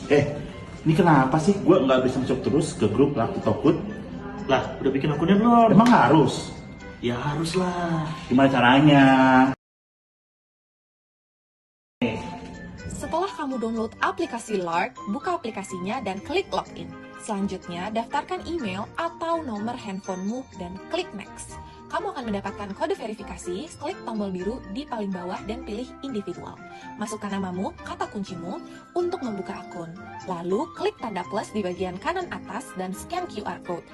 Eh, ini kenapa sih gue nggak bisa masuk terus ke grup Laki Tokut? Lah, udah bikin akunnya belum? Emang harus? Ya harus lah. Gimana caranya? Setelah kamu download aplikasi Lark, buka aplikasinya dan klik login. Selanjutnya, daftarkan email atau nomor handphonemu dan klik next. Kamu akan mendapatkan kode verifikasi, klik tombol biru di paling bawah dan pilih individual. Masukkan namamu, kata kuncimu untuk membuka akun. Lalu, klik tanda plus di bagian kanan atas dan scan QR code.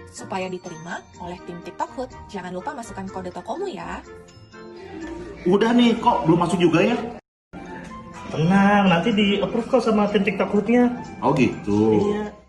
Supaya diterima oleh tim TikTok Hood, jangan lupa masukkan kode tokomu ya. Udah nih, kok belum masuk juga ya? Tenang, nanti di-approve kok sama tim TikTok Hood-nya. Oh gitu. Iya.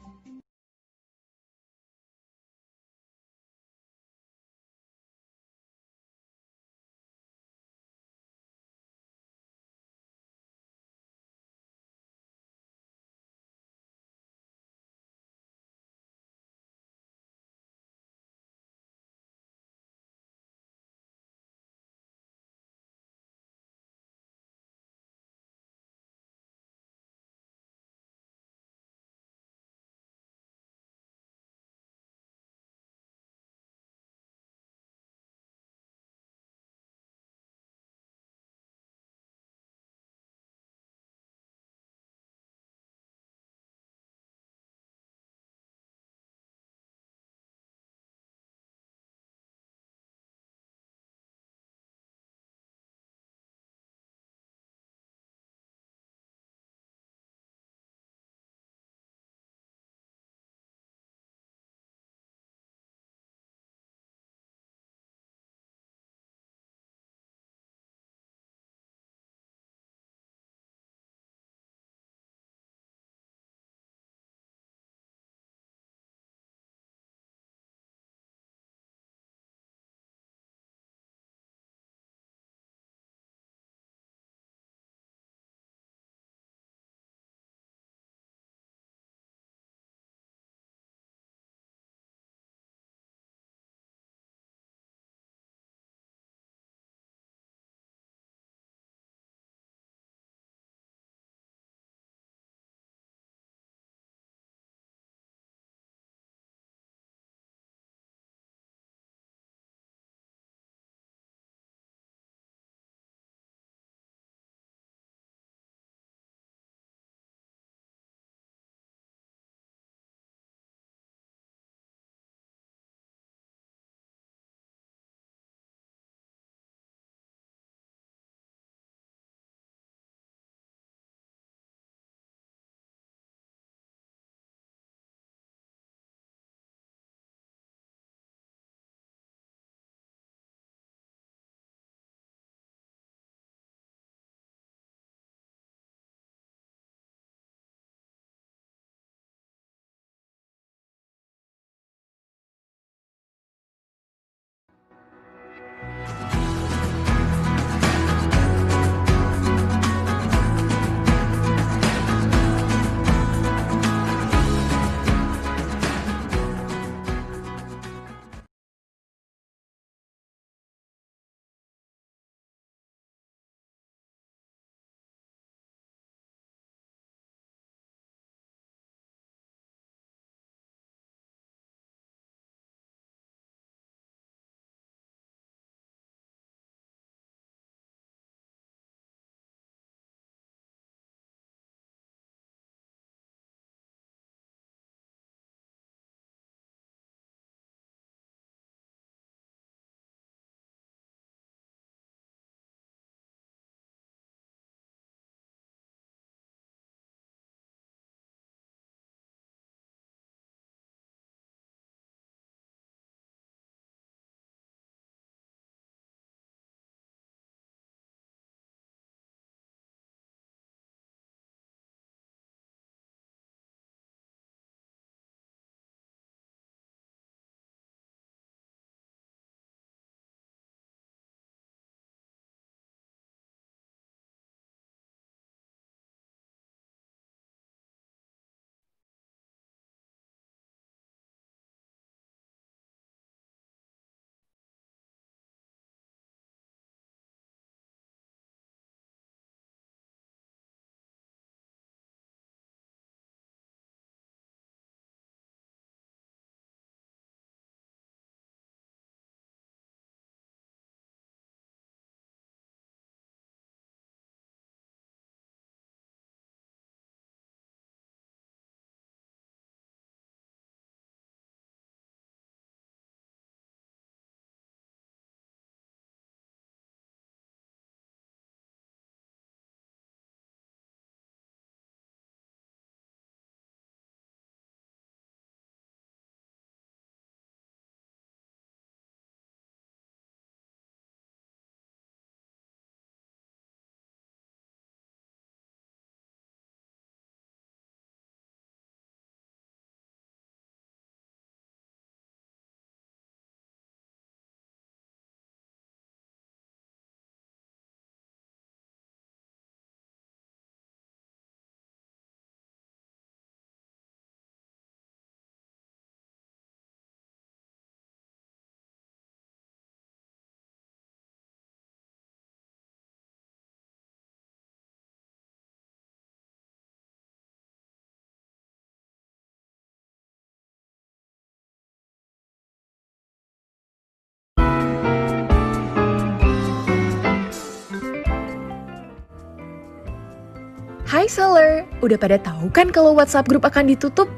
Hai seller, udah pada tahu kan kalau WhatsApp group akan ditutup?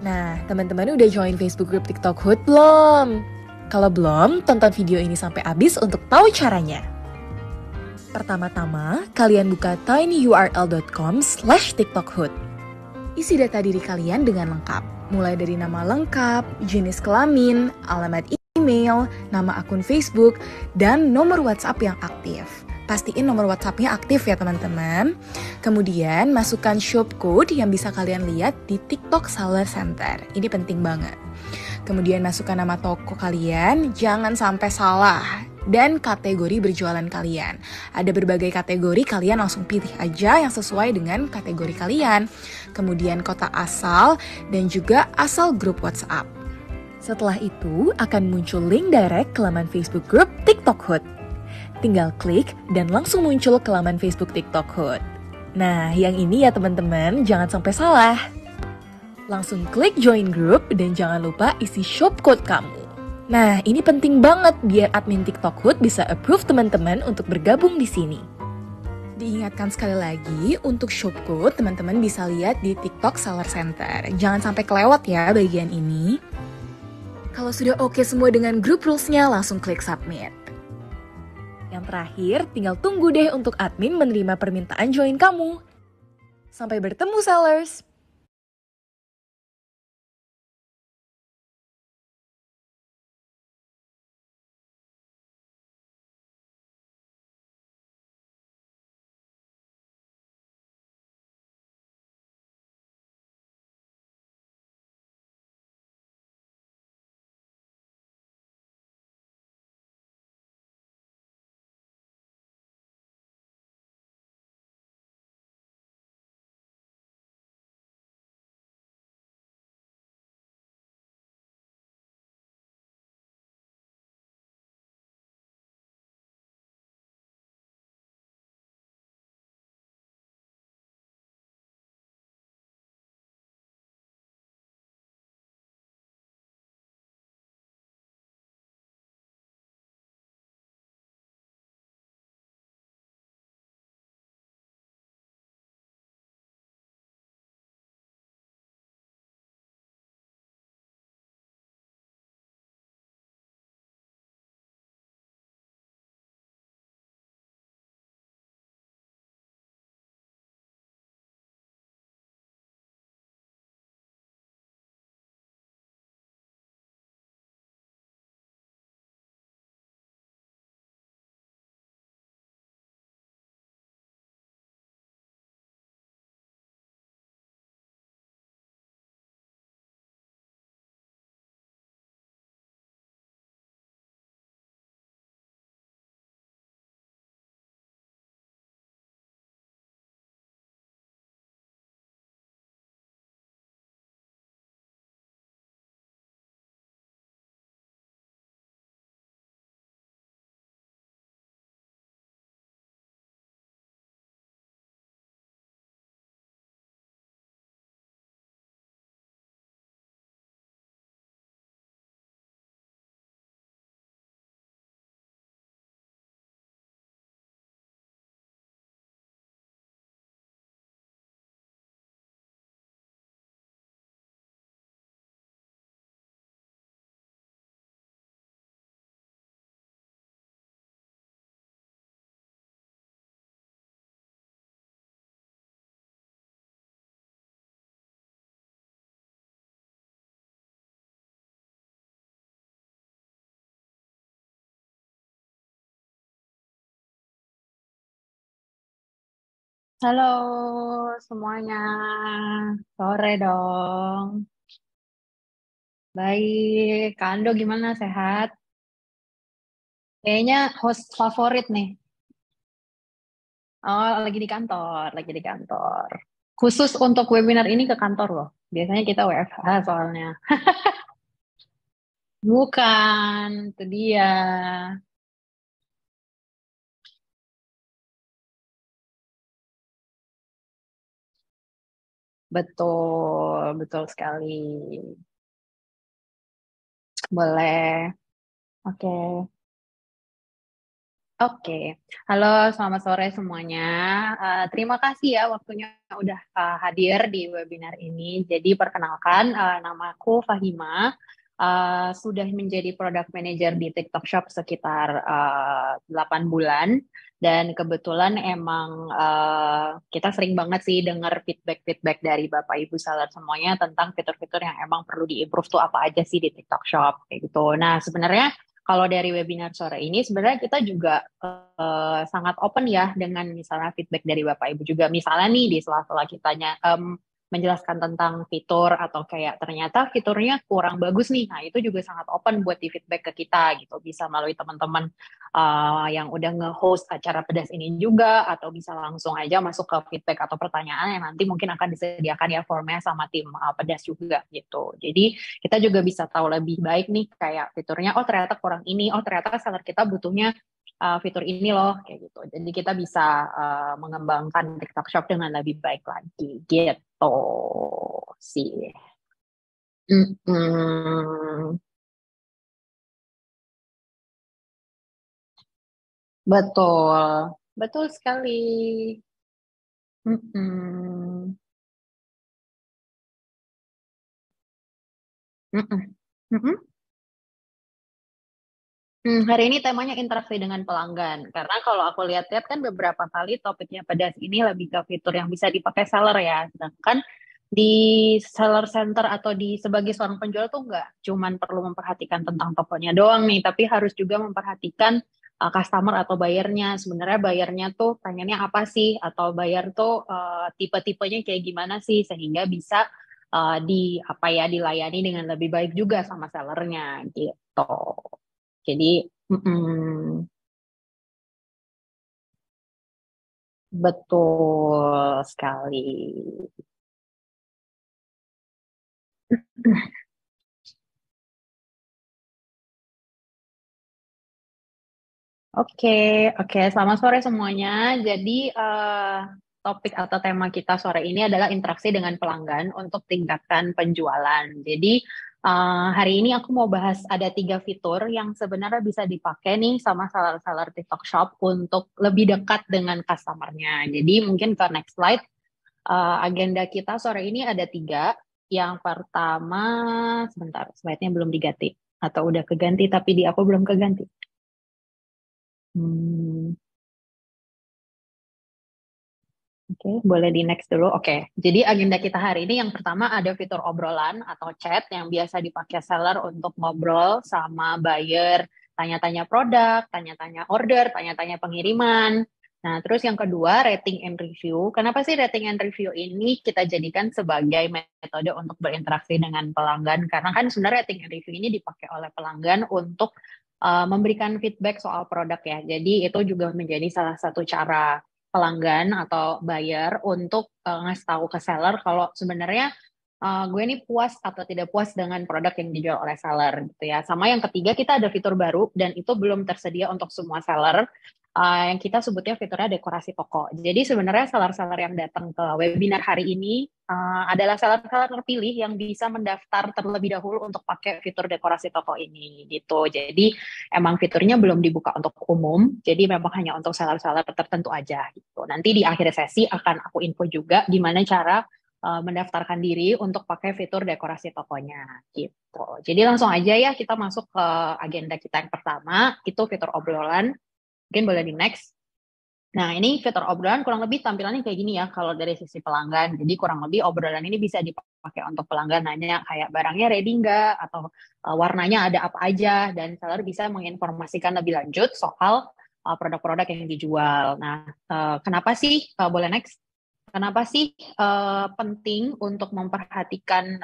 Nah, teman-teman udah join Facebook group TikTok Hood belum? Kalau belum, tonton video ini sampai habis untuk tahu caranya. Pertama-tama, kalian buka tinyurl.com/tiktokhood. Isi data diri kalian dengan lengkap, mulai dari nama lengkap, jenis kelamin, alamat email, nama akun Facebook, dan nomor WhatsApp yang aktif. Pastiin nomor WhatsApp-nya aktif ya teman-teman. Kemudian masukkan shopcode yang bisa kalian lihat di TikTok Seller Center. Ini penting banget. Kemudian masukkan nama toko kalian, jangan sampai salah. Dan kategori berjualan kalian. Ada berbagai kategori, kalian langsung pilih aja yang sesuai dengan kategori kalian. Kemudian kota asal dan juga asal grup WhatsApp. Setelah itu akan muncul link direct ke laman Facebook group TikTok Hood. Tinggal klik dan langsung muncul ke laman Facebook TikTok Hood. Nah, yang ini ya teman-teman, jangan sampai salah. Langsung klik join group dan jangan lupa isi shopcode kamu. Nah, ini penting banget biar admin TikTok Hood bisa approve teman-teman untuk bergabung di sini. Diingatkan sekali lagi, untuk shopcode teman-teman bisa lihat di TikTok Seller Center. Jangan sampai kelewat ya bagian ini. Kalau sudah oke semua dengan group rules-nya, langsung klik submit. Yang terakhir, tinggal tunggu deh untuk admin menerima permintaan join kamu. Sampai bertemu, sellers! Halo semuanya, sore dong. Baik, Kak Ando gimana, sehat? Kayaknya host favorit nih. Oh, lagi di kantor, lagi di kantor. Khusus untuk webinar ini ke kantor loh. Biasanya kita WFH soalnya. Bukan, itu dia. Betul, betul sekali. Boleh. Oke. Oke, halo selamat sore semuanya. Terima kasih ya waktunya udah hadir di webinar ini. Jadi perkenalkan, namaku Fahima, sudah menjadi product manager di TikTok Shop sekitar 8 bulan. Dan kebetulan emang kita sering banget sih dengar feedback-feedback dari Bapak Ibu seller semuanya tentang fitur-fitur yang emang perlu di-improve tuh apa aja sih di TikTok Shop kayak gitu. Nah, sebenarnya kalau dari webinar sore ini sebenarnya kita juga sangat open ya dengan misalnya feedback dari Bapak Ibu juga. Misalnya nih di sela-sela kitanya menjelaskan tentang fitur atau kayak ternyata fiturnya kurang bagus nih. Nah, itu juga sangat open buat di feedback ke kita gitu. Bisa melalui teman-teman yang udah nge-host acara pedas ini juga atau bisa langsung aja masuk ke feedback atau pertanyaan yang nanti mungkin akan disediakan ya formnya sama tim pedas juga gitu. Jadi kita juga bisa tahu lebih baik nih kayak fiturnya oh ternyata kurang ini, oh ternyata seller kita butuhnya fitur ini loh kayak gitu. Jadi kita bisa mengembangkan TikTok Shop dengan lebih baik lagi gitu sih. Mm-mm. Betul, betul sekali. Mm-mm. Mm-mm. Mm-mm. Hari ini temanya interaksi dengan pelanggan. Karena kalau aku lihat-lihat kan beberapa kali topiknya pedas ini lebih ke fitur yang bisa dipakai seller ya. Sedangkan di seller center atau di sebagai seorang penjual tuh nggak cuman perlu memperhatikan tentang tokonya doang nih, tapi harus juga memperhatikan customer atau bayarnya. Sebenarnya bayarnya tuh pengennya apa sih? Atau bayar tuh tipe-tipenya kayak gimana sih? Sehingga bisa di apa ya dilayani dengan lebih baik juga sama sellernya gitu. Jadi, mm-mm, betul sekali. Oke, oke. Selamat sore semuanya. Jadi, topik atau tema kita sore ini adalah interaksi dengan pelanggan untuk tingkatkan penjualan. Jadi, hari ini aku mau bahas ada 3 fitur yang sebenarnya bisa dipakai nih sama seller-seller TikTok Shop untuk lebih dekat dengan customer-nya. Jadi, mungkin ke next slide. Agenda kita sore ini ada 3. Yang pertama, sebentar, slide-nya belum diganti. Atau udah keganti, tapi di aku belum keganti. Hmm, Oke, boleh di next dulu. Oke, jadi agenda kita hari ini yang pertama ada fitur obrolan atau chat yang biasa dipakai seller untuk ngobrol sama buyer, tanya-tanya produk, tanya-tanya order, tanya-tanya pengiriman. Nah, terus yang kedua rating and review. Kenapa sih rating and review ini kita jadikan sebagai metode untuk berinteraksi dengan pelanggan? Karena kan sebenarnya rating and review ini dipakai oleh pelanggan untuk memberikan feedback soal produk ya. Jadi itu juga menjadi salah satu cara pelanggan atau buyer untuk ngasih tahu ke seller kalau sebenarnya gue ini puas atau tidak puas dengan produk yang dijual oleh seller gitu ya. Sama yang ketiga kita ada fitur baru dan itu belum tersedia untuk semua seller. Yang kita sebutnya fiturnya dekorasi toko. Jadi sebenarnya seller-seller yang datang ke webinar hari ini adalah seller-seller terpilih yang bisa mendaftar terlebih dahulu untuk pakai fitur dekorasi toko ini gitu. Jadi emang fiturnya belum dibuka untuk umum, jadi memang hanya untuk seller-seller tertentu aja gitu. Nanti di akhir sesi akan aku info juga gimana cara mendaftarkan diri untuk pakai fitur dekorasi tokonya gitu. Jadi langsung aja ya kita masuk ke agenda kita yang pertama, itu fitur obrolan. Mungkin boleh di next. Nah, ini fitur obrolan kurang lebih tampilannya kayak gini ya kalau dari sisi pelanggan. Jadi kurang lebih obrolan ini bisa dipakai untuk pelanggan nanya kayak barangnya ready nggak atau warnanya ada apa aja dan seller bisa menginformasikan lebih lanjut soal produk-produk yang dijual. Nah, kenapa sih boleh next? Kenapa sih penting untuk memperhatikan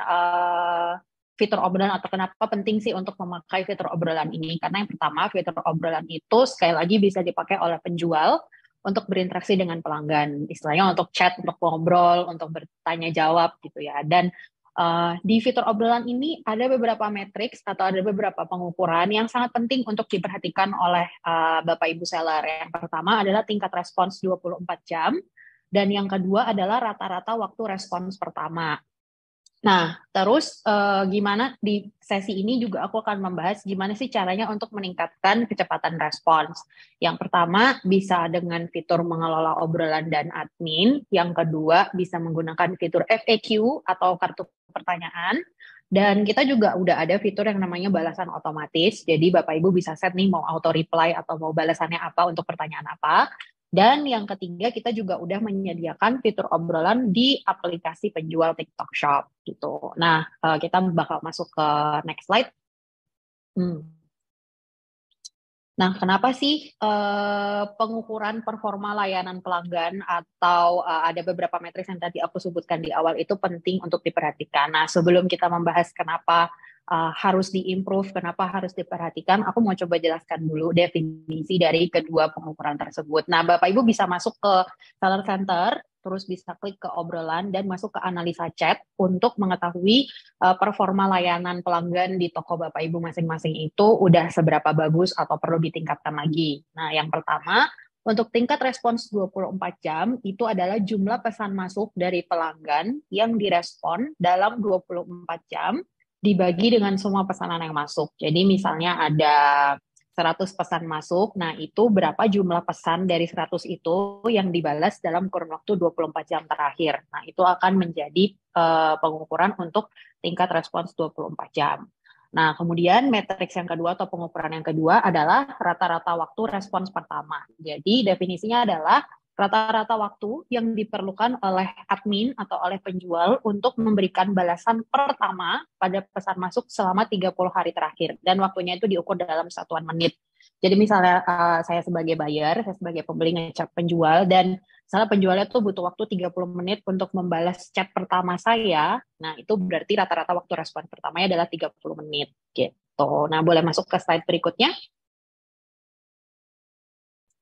fitur obrolan atau kenapa penting sih untuk memakai fitur obrolan ini? Karena yang pertama, fitur obrolan itu sekali lagi bisa dipakai oleh penjual untuk berinteraksi dengan pelanggan. Istilahnya untuk chat, untuk ngobrol, untuk bertanya jawab gitu ya. Dan di fitur obrolan ini ada beberapa matriks atau ada beberapa pengukuran yang sangat penting untuk diperhatikan oleh Bapak Ibu seller. Yang pertama adalah tingkat respons 24 jam dan yang kedua adalah rata-rata waktu respons pertama. Nah, terus gimana di sesi ini juga aku akan membahas gimana sih caranya untuk meningkatkan kecepatan respons. Yang pertama bisa dengan fitur mengelola obrolan dan admin. Yang kedua bisa menggunakan fitur FAQ atau kartu pertanyaan. Dan kita juga udah ada fitur yang namanya balasan otomatis. Jadi Bapak Ibu bisa set nih mau auto reply atau mau balasannya apa untuk pertanyaan apa. Dan yang ketiga, kita juga udah menyediakan fitur obrolan di aplikasi penjual TikTok Shop gitu. Nah, kita bakal masuk ke next slide. Nah, kenapa sih pengukuran performa layanan pelanggan atau ada beberapa matriks yang tadi aku sebutkan di awal itu penting untuk diperhatikan. Nah, sebelum kita membahas kenapa harus diimprove, kenapa harus diperhatikan, aku mau coba jelaskan dulu definisi dari kedua pengukuran tersebut. Nah, Bapak Ibu bisa masuk ke Seller Center, terus bisa klik ke obrolan dan masuk ke analisa chat untuk mengetahui performa layanan pelanggan di toko Bapak Ibu masing-masing itu udah seberapa bagus atau perlu ditingkatkan lagi. Nah, yang pertama, untuk tingkat respons 24 jam itu adalah jumlah pesan masuk dari pelanggan yang direspon dalam 24 jam dibagi dengan semua pesanan yang masuk. Jadi misalnya ada 100 pesan masuk, nah itu berapa jumlah pesan dari 100 itu yang dibalas dalam kurun waktu 24 jam terakhir. Nah, itu akan menjadi pengukuran untuk tingkat respons 24 jam. Nah, kemudian matriks yang kedua atau pengukuran yang kedua adalah rata-rata waktu respons pertama. Jadi definisinya adalah rata-rata waktu yang diperlukan oleh admin atau oleh penjual untuk memberikan balasan pertama pada pesan masuk selama 30 hari terakhir. Dan waktunya itu diukur dalam satuan menit. Jadi misalnya saya sebagai buyer, saya sebagai pembeli ngechat penjual, dan misalnya penjualnya tuh butuh waktu 30 menit untuk membalas chat pertama saya, nah itu berarti rata-rata waktu respon pertamanya adalah 30 menit. Gitu. Nah, boleh masuk ke slide berikutnya.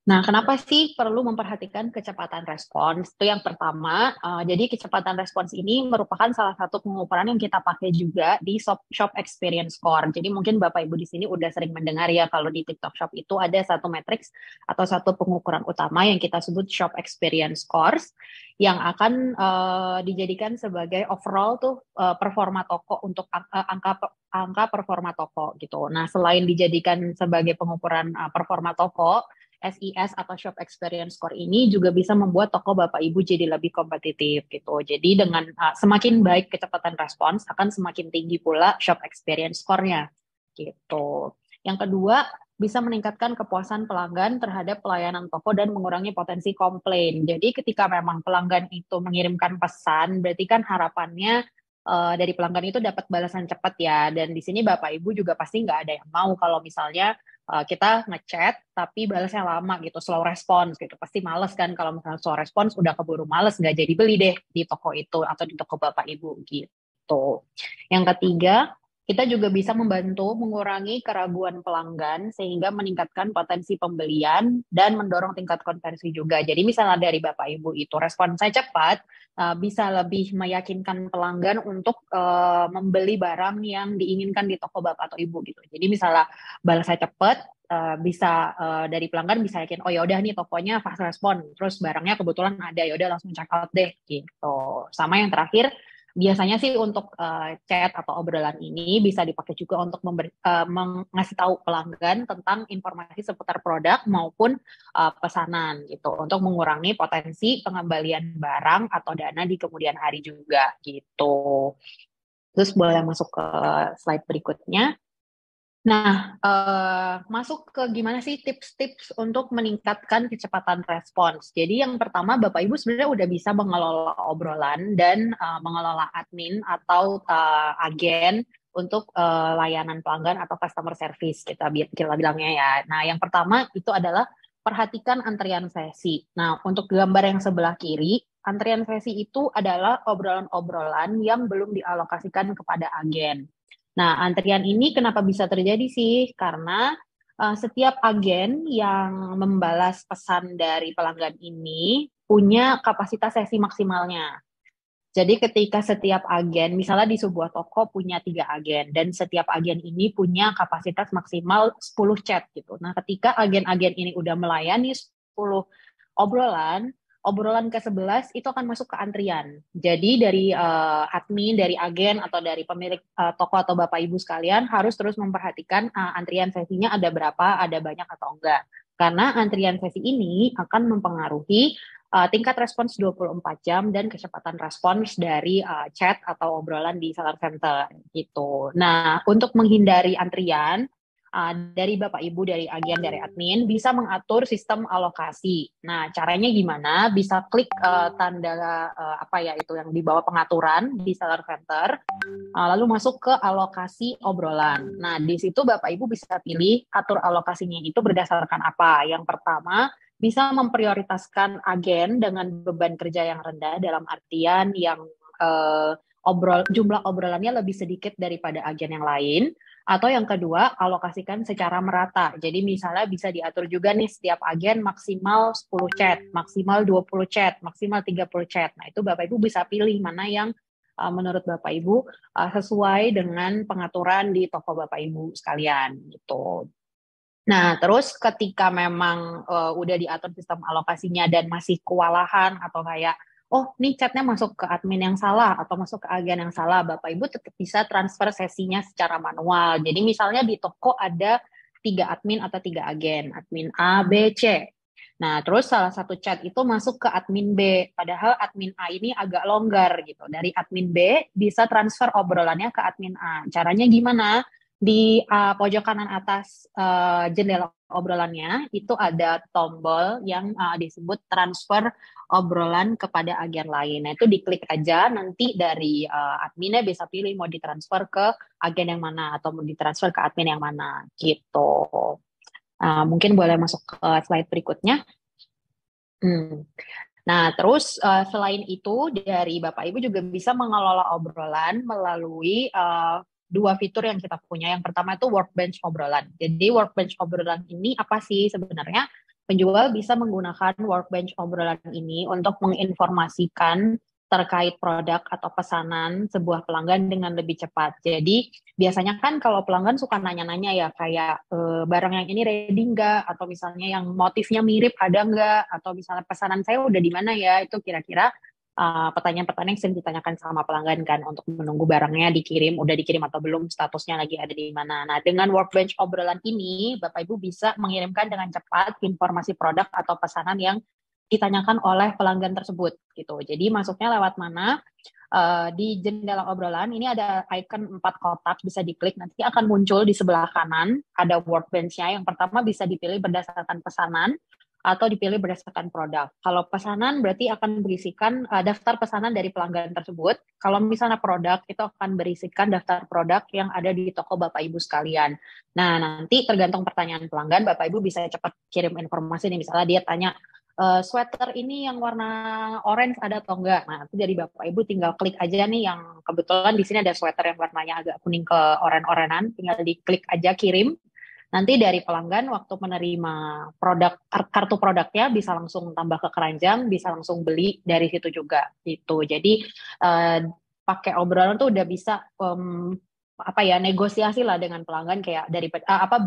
Nah, kenapa sih perlu memperhatikan kecepatan respons? Itu yang pertama. Jadi kecepatan respons ini merupakan salah satu pengukuran yang kita pakai juga di Shop Experience Score. Jadi mungkin Bapak Ibu di sini udah sering mendengar ya kalau di TikTok Shop itu ada satu matriks atau satu pengukuran utama yang kita sebut Shop Experience Scores yang akan dijadikan sebagai overall tuh performa toko untuk angka performa toko gitu. Nah, selain dijadikan sebagai pengukuran performa toko, SIS atau Shop Experience Score ini juga bisa membuat toko Bapak Ibu jadi lebih kompetitif gitu. Jadi dengan semakin baik kecepatan respons akan semakin tinggi pula Shop Experience Score-nya gitu. Yang kedua, bisa meningkatkan kepuasan pelanggan terhadap pelayanan toko dan mengurangi potensi komplain. Jadi ketika memang pelanggan itu mengirimkan pesan, berarti kan harapannya dari pelanggan itu dapat balasan cepat ya. Dan di sini Bapak Ibu juga pasti nggak ada yang mau kalau misalnya kita ngechat tapi balasnya lama gitu, slow response gitu. Pasti males kan kalau misalnya slow response udah keburu males, nggak jadi beli deh di toko itu atau di toko Bapak Ibu gitu. Yang ketiga, kita juga bisa membantu mengurangi keraguan pelanggan sehingga meningkatkan potensi pembelian dan mendorong tingkat konversi juga. Jadi misalnya dari Bapak Ibu itu responsnya cepat, bisa lebih meyakinkan pelanggan untuk membeli barang yang diinginkan di toko Bapak atau Ibu gitu. Jadi misalnya balasnya cepat, bisa dari pelanggan bisa yakin, oh ya udah nih tokonya fast respon, terus barangnya kebetulan ada, ya udah langsung check out deh gitu. Sama yang terakhir, biasanya sih untuk chat atau obrolan ini bisa dipakai juga untuk ngasih tahu pelanggan tentang informasi seputar produk maupun pesanan gitu untuk mengurangi potensi pengembalian barang atau dana di kemudian hari juga gitu. Terus boleh masuk ke slide berikutnya. Nah, masuk ke gimana sih tips-tips untuk meningkatkan kecepatan respons. Jadi yang pertama, Bapak Ibu sebenarnya udah bisa mengelola obrolan dan mengelola admin atau agen untuk layanan pelanggan atau customer service kita bilangnya ya. Nah, yang pertama itu adalah perhatikan antrian sesi. Nah, untuk gambar yang sebelah kiri, antrian sesi itu adalah obrolan-obrolan yang belum dialokasikan kepada agen. Nah, antrian ini kenapa bisa terjadi sih? Karena setiap agen yang membalas pesan dari pelanggan ini punya kapasitas sesi maksimalnya. Jadi ketika setiap agen, misalnya di sebuah toko punya 3 agen, dan setiap agen ini punya kapasitas maksimal 10 chat gitu. Nah, ketika agen-agen ini udah melayani 10 obrolan, obrolan ke-11 itu akan masuk ke antrian. Jadi dari admin, dari agen, atau dari pemilik toko atau Bapak Ibu sekalian harus terus memperhatikan antrian sesinya ada berapa, ada banyak atau enggak. Karena antrian sesi ini akan mempengaruhi tingkat respons 24 jam dan kecepatan respons dari chat atau obrolan di seller center gitu. Nah, untuk menghindari antrian, dari Bapak Ibu, dari agen, dari admin bisa mengatur sistem alokasi. Nah, caranya gimana? Bisa klik tanda apa ya itu yang di bawah pengaturan di seller center, lalu masuk ke alokasi obrolan. Nah, di situ Bapak Ibu bisa pilih atur alokasinya itu berdasarkan apa. Yang pertama, bisa memprioritaskan agen dengan beban kerja yang rendah dalam artian yang jumlah obrolannya lebih sedikit daripada agen yang lain. Atau yang kedua, alokasikan secara merata. Jadi misalnya bisa diatur juga nih setiap agen maksimal 10 chat, maksimal 20 chat, maksimal 30 chat. Nah, itu Bapak Ibu bisa pilih mana yang menurut Bapak Ibu sesuai dengan pengaturan di toko Bapak Ibu sekalian gitu. Nah, terus ketika memang udah diatur sistem alokasinya dan masih kewalahan atau kayak oh, nih chatnya masuk ke admin yang salah atau masuk ke agen yang salah, Bapak Ibu tetap bisa transfer sesinya secara manual. Jadi misalnya di toko ada 3 admin atau 3 agen, admin A, B, C. Nah, terus salah satu chat itu masuk ke admin B, padahal admin A ini agak longgar gitu. Dari admin B bisa transfer obrolannya ke admin A. Caranya gimana? Di pojok kanan atas jendela obrolannya itu ada tombol yang disebut transfer obrolan kepada agen lain. Nah, itu diklik aja, nanti dari adminnya bisa pilih mau ditransfer ke agen yang mana atau mau ditransfer ke admin yang mana gitu. Mungkin boleh masuk ke slide berikutnya. Nah, terus selain itu dari Bapak Ibu juga bisa mengelola obrolan melalui 2 fitur yang kita punya. Yang pertama itu workbench obrolan. Jadi workbench obrolan ini apa sih sebenarnya? Penjual bisa menggunakan workbench obrolan ini untuk menginformasikan terkait produk atau pesanan sebuah pelanggan dengan lebih cepat. Jadi biasanya kan kalau pelanggan suka nanya-nanya ya kayak barang yang ini ready nggak? Atau misalnya yang motifnya mirip ada nggak? Atau misalnya pesanan saya udah di mana ya? Itu kira-kira pertanyaan-pertanyaan yang sering ditanyakan sama pelanggan kan untuk menunggu barangnya dikirim, udah dikirim atau belum, statusnya lagi ada di mana. Nah, dengan workbench obrolan ini, Bapak Ibu bisa mengirimkan dengan cepat informasi produk atau pesanan yang ditanyakan oleh pelanggan tersebut gitu. Jadi masuknya lewat mana? Di jendela obrolan ini ada icon 4 kotak, bisa diklik, nanti akan muncul di sebelah kanan ada workbench-nya. Yang pertama bisa dipilih berdasarkan pesanan atau dipilih berdasarkan produk. Kalau pesanan berarti akan berisikan daftar pesanan dari pelanggan tersebut. Kalau misalnya produk, itu akan berisikan daftar produk yang ada di toko Bapak Ibu sekalian. Nah, nanti tergantung pertanyaan pelanggan, Bapak Ibu bisa cepat kirim informasi nih. Misalnya dia tanya, sweater ini yang warna orange ada atau enggak? Nah, itu dari Bapak Ibu tinggal klik aja nih yang kebetulan di sini ada sweater yang warnanya agak kuning ke oren-orenan, tinggal diklik aja kirim. Nanti dari pelanggan waktu menerima produk kartu produknya bisa langsung tambah ke keranjang, bisa langsung beli dari situ juga gitu. Jadi pakai obrolan tuh udah bisa negosiasi lah dengan pelanggan kayak dari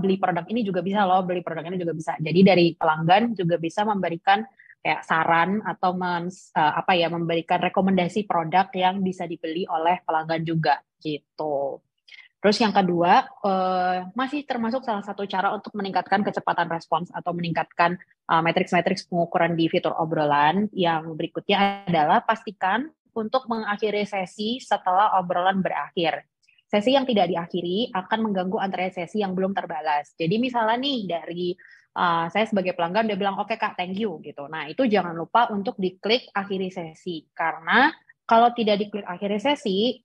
beli produk ini juga bisa loh, beli produk ini juga bisa. Jadi dari pelanggan juga bisa memberikan kayak saran atau memberikan rekomendasi produk yang bisa dibeli oleh pelanggan juga gitu. Terus yang kedua, masih termasuk salah satu cara untuk meningkatkan kecepatan respons atau meningkatkan matriks-matriks pengukuran di fitur obrolan. Yang berikutnya adalah pastikan untuk mengakhiri sesi setelah obrolan berakhir. Sesi yang tidak diakhiri akan mengganggu antrian sesi yang belum terbalas. Jadi misalnya nih dari saya sebagai pelanggan udah bilang, oke Kak, thank you gitu. Nah, itu jangan lupa untuk diklik akhiri sesi. Karena kalau tidak diklik akhiri sesi,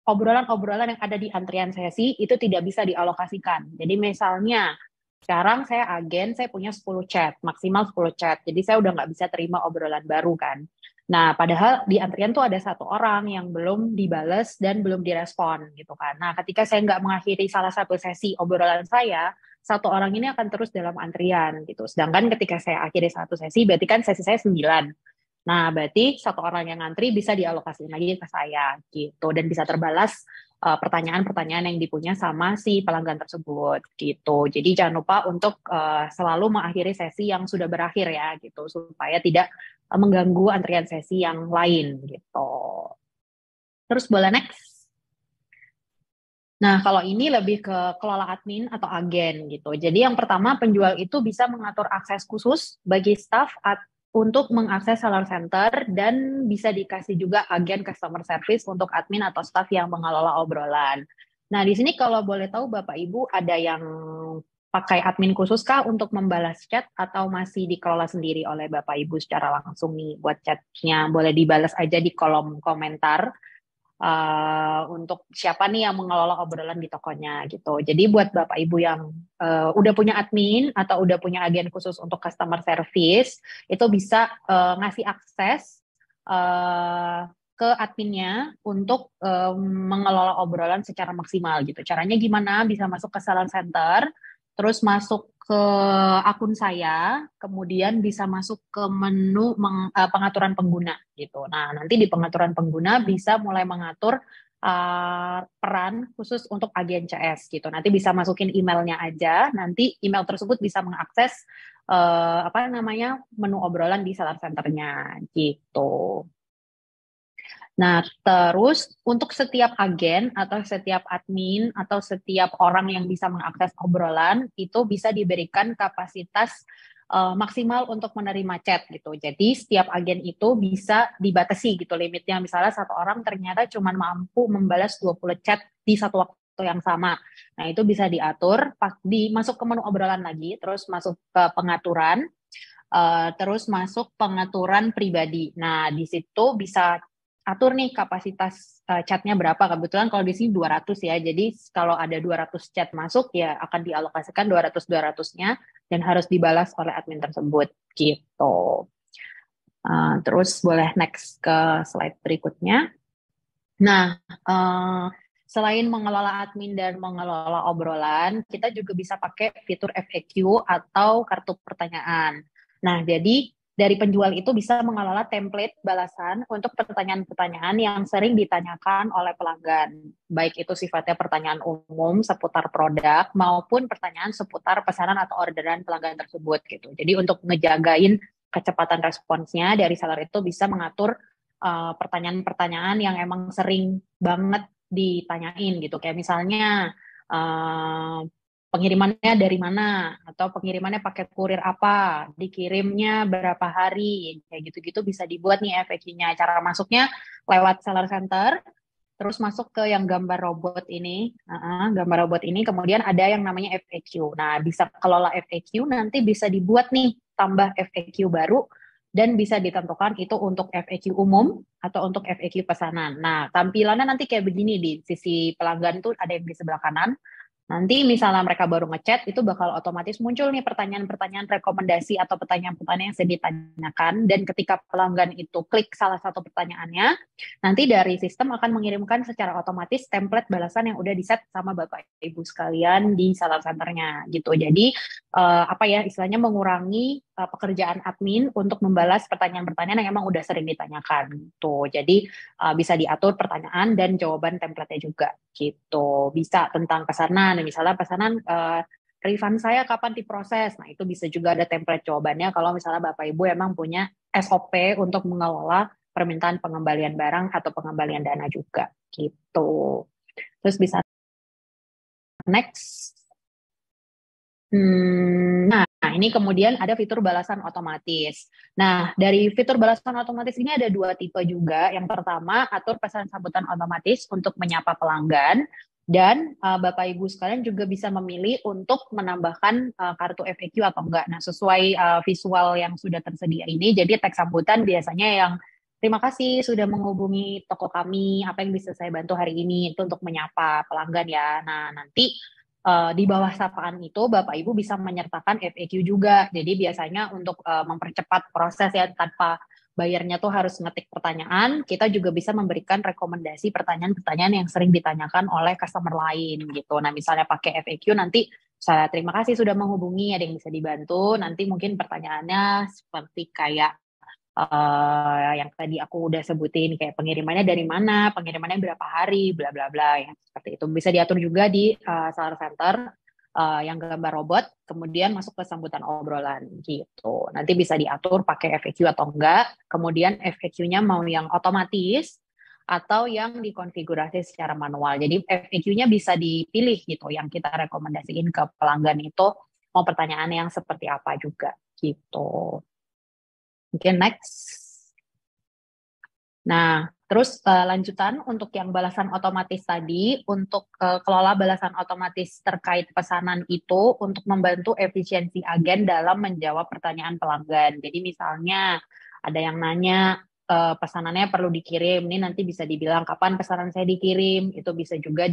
obrolan-obrolan yang ada di antrian sesi itu tidak bisa dialokasikan. Jadi misalnya, sekarang saya agen, saya punya 10 chat, maksimal 10 chat. Jadi saya udah nggak bisa terima obrolan baru kan. Nah, padahal di antrian tuh ada 1 orang yang belum dibales dan belum direspon gitu kan. Nah, ketika saya nggak mengakhiri salah satu sesi obrolan saya, 1 orang ini akan terus dalam antrian gitu. Sedangkan ketika saya akhiri 1 sesi, berarti kan sesi saya 9. Nah, berarti satu orang yang ngantri bisa dialokasikan lagi ke saya gitu dan bisa terbalas pertanyaan-pertanyaan yang dipunya sama si pelanggan tersebut gitu. Jadi jangan lupa untuk selalu mengakhiri sesi yang sudah berakhir ya gitu supaya tidak mengganggu antrian sesi yang lain gitu. Terus boleh next. Nah, kalau ini lebih ke kelola admin atau agen gitu. Jadi yang pertama, penjual itu bisa mengatur akses khusus bagi staff untuk mengakses seller center dan bisa dikasih juga agen customer service untuk admin atau staff yang mengelola obrolan. Nah, di sini kalau boleh tahu Bapak Ibu ada yang pakai admin khusus kah untuk membalas chat atau masih dikelola sendiri oleh Bapak Ibu secara langsung nih buat chatnya? Boleh dibalas aja di kolom komentar untuk siapa nih yang mengelola obrolan di tokonya gitu. Jadi buat Bapak Ibu yang udah punya admin atau udah punya agen khusus untuk customer service, itu bisa ngasih akses ke adminnya untuk mengelola obrolan secara maksimal gitu. Caranya gimana? Bisa masuk ke Salon Center, terus masuk ke akun saya, kemudian bisa masuk ke menu pengaturan pengguna gitu. Nah, nanti di pengaturan pengguna bisa mulai mengatur peran khusus untuk agen CS gitu. Nanti bisa masukin emailnya aja, nanti email tersebut bisa mengakses menu obrolan di Seller Center-nya gitu. Nah, terus untuk setiap agen atau setiap admin atau setiap orang yang bisa mengakses obrolan itu bisa diberikan kapasitas maksimal untuk menerima chat gitu. Jadi setiap agen itu bisa dibatasi gitu limitnya. Misalnya satu orang ternyata cuma mampu membalas 20 chat di satu waktu yang sama. Nah, itu bisa diatur, masuk ke menu obrolan lagi, terus masuk ke pengaturan, terus masuk pengaturan pribadi. Nah, di situ bisa atur nih kapasitas chatnya berapa. Kebetulan kalau di sini 200 ya. Jadi kalau ada 200 chat masuk ya akan dialokasikan 200-200-nya dan harus dibalas oleh admin tersebut gitu. Terus boleh next ke slide berikutnya. Nah, selain mengelola admin dan mengelola obrolan, kita juga bisa pakai fitur FAQ atau kartu pertanyaan. Nah, jadi dari penjual itu bisa mengelola template balasan untuk pertanyaan-pertanyaan yang sering ditanyakan oleh pelanggan. Baik itu sifatnya pertanyaan umum seputar produk maupun pertanyaan seputar pesanan atau orderan pelanggan tersebut gitu. Jadi untuk ngejagain kecepatan responsnya dari seller itu bisa mengatur pertanyaan-pertanyaan yang emang sering banget ditanyain gitu. Kayak misalnya pengirimannya dari mana atau pengirimannya pakai kurir apa, dikirimnya berapa hari, kayak gitu-gitu bisa dibuat nih FAQ-nya. Cara masuknya lewat Seller Center, terus masuk ke yang gambar robot ini, kemudian ada yang namanya FAQ. Nah, bisa kelola FAQ, nanti bisa dibuat nih tambah FAQ baru dan bisa ditentukan itu untuk FAQ umum atau untuk FAQ pesanan. Nah, tampilannya nanti kayak begini di sisi pelanggan tuh ada yang di sebelah kanan. Nanti misalnya mereka baru ngechat, itu bakal otomatis muncul nih pertanyaan-pertanyaan rekomendasi atau pertanyaan-pertanyaan yang saya ditanyakan. Dan ketika pelanggan itu klik salah satu pertanyaannya, nanti dari sistem akan mengirimkan secara otomatis template balasan yang udah di-set sama Bapak Ibu sekalian di Seller Center-nya gitu. Jadi istilahnya mengurangi pekerjaan admin untuk membalas pertanyaan-pertanyaan yang emang udah sering ditanyakan gitu. Jadi bisa diatur pertanyaan dan jawaban template-nya juga gitu. Bisa tentang pesanan, misalnya pesanan refund saya kapan diproses. Nah, itu bisa juga ada template jawabannya kalau misalnya Bapak Ibu emang punya SOP untuk mengelola permintaan pengembalian barang atau pengembalian dana juga gitu. Terus bisa next. Nah, ini kemudian ada fitur balasan otomatis. Nah, dari fitur balasan otomatis ini ada dua tipe juga. Yang pertama, atur pesan sambutan otomatis untuk menyapa pelanggan. Dan Bapak Ibu sekalian juga bisa memilih untuk menambahkan kartu FAQ atau enggak. Nah, sesuai visual yang sudah tersedia ini, jadi teks sambutan biasanya yang terima kasih sudah menghubungi toko kami, apa yang bisa saya bantu hari ini, itu untuk menyapa pelanggan ya. Nah, nanti di bawah sapaan itu Bapak Ibu bisa menyertakan FAQ juga. Jadi biasanya untuk mempercepat proses ya tanpa bayarnya tuh harus ngetik pertanyaan, kita juga bisa memberikan rekomendasi pertanyaan-pertanyaan yang sering ditanyakan oleh customer lain gitu. Nah, misalnya pakai FAQ nanti saya terima kasih sudah menghubungi, ada yang bisa dibantu. Nanti mungkin pertanyaannya seperti kayak yang tadi aku udah sebutin kayak pengirimannya dari mana, pengirimannya berapa hari, bla bla bla, yang seperti itu. Bisa diatur juga di seller center yang gambar robot, kemudian masuk ke sambutan obrolan gitu. Nanti bisa diatur pakai FAQ atau enggak, kemudian FAQ-nya mau yang otomatis atau yang dikonfigurasi secara manual. Jadi FAQ-nya bisa dipilih gitu, yang kita rekomendasiin ke pelanggan itu mau pertanyaan yang seperti apa juga gitu. Mungkin next. Nah, terus lanjutan untuk yang balasan otomatis tadi, untuk kelola balasan otomatis terkait pesanan itu untuk membantu efisiensi agen dalam menjawab pertanyaan pelanggan. Jadi misalnya ada yang nanya pesanannya perlu dikirim, ini nanti bisa dibilang kapan pesanan saya dikirim, itu bisa juga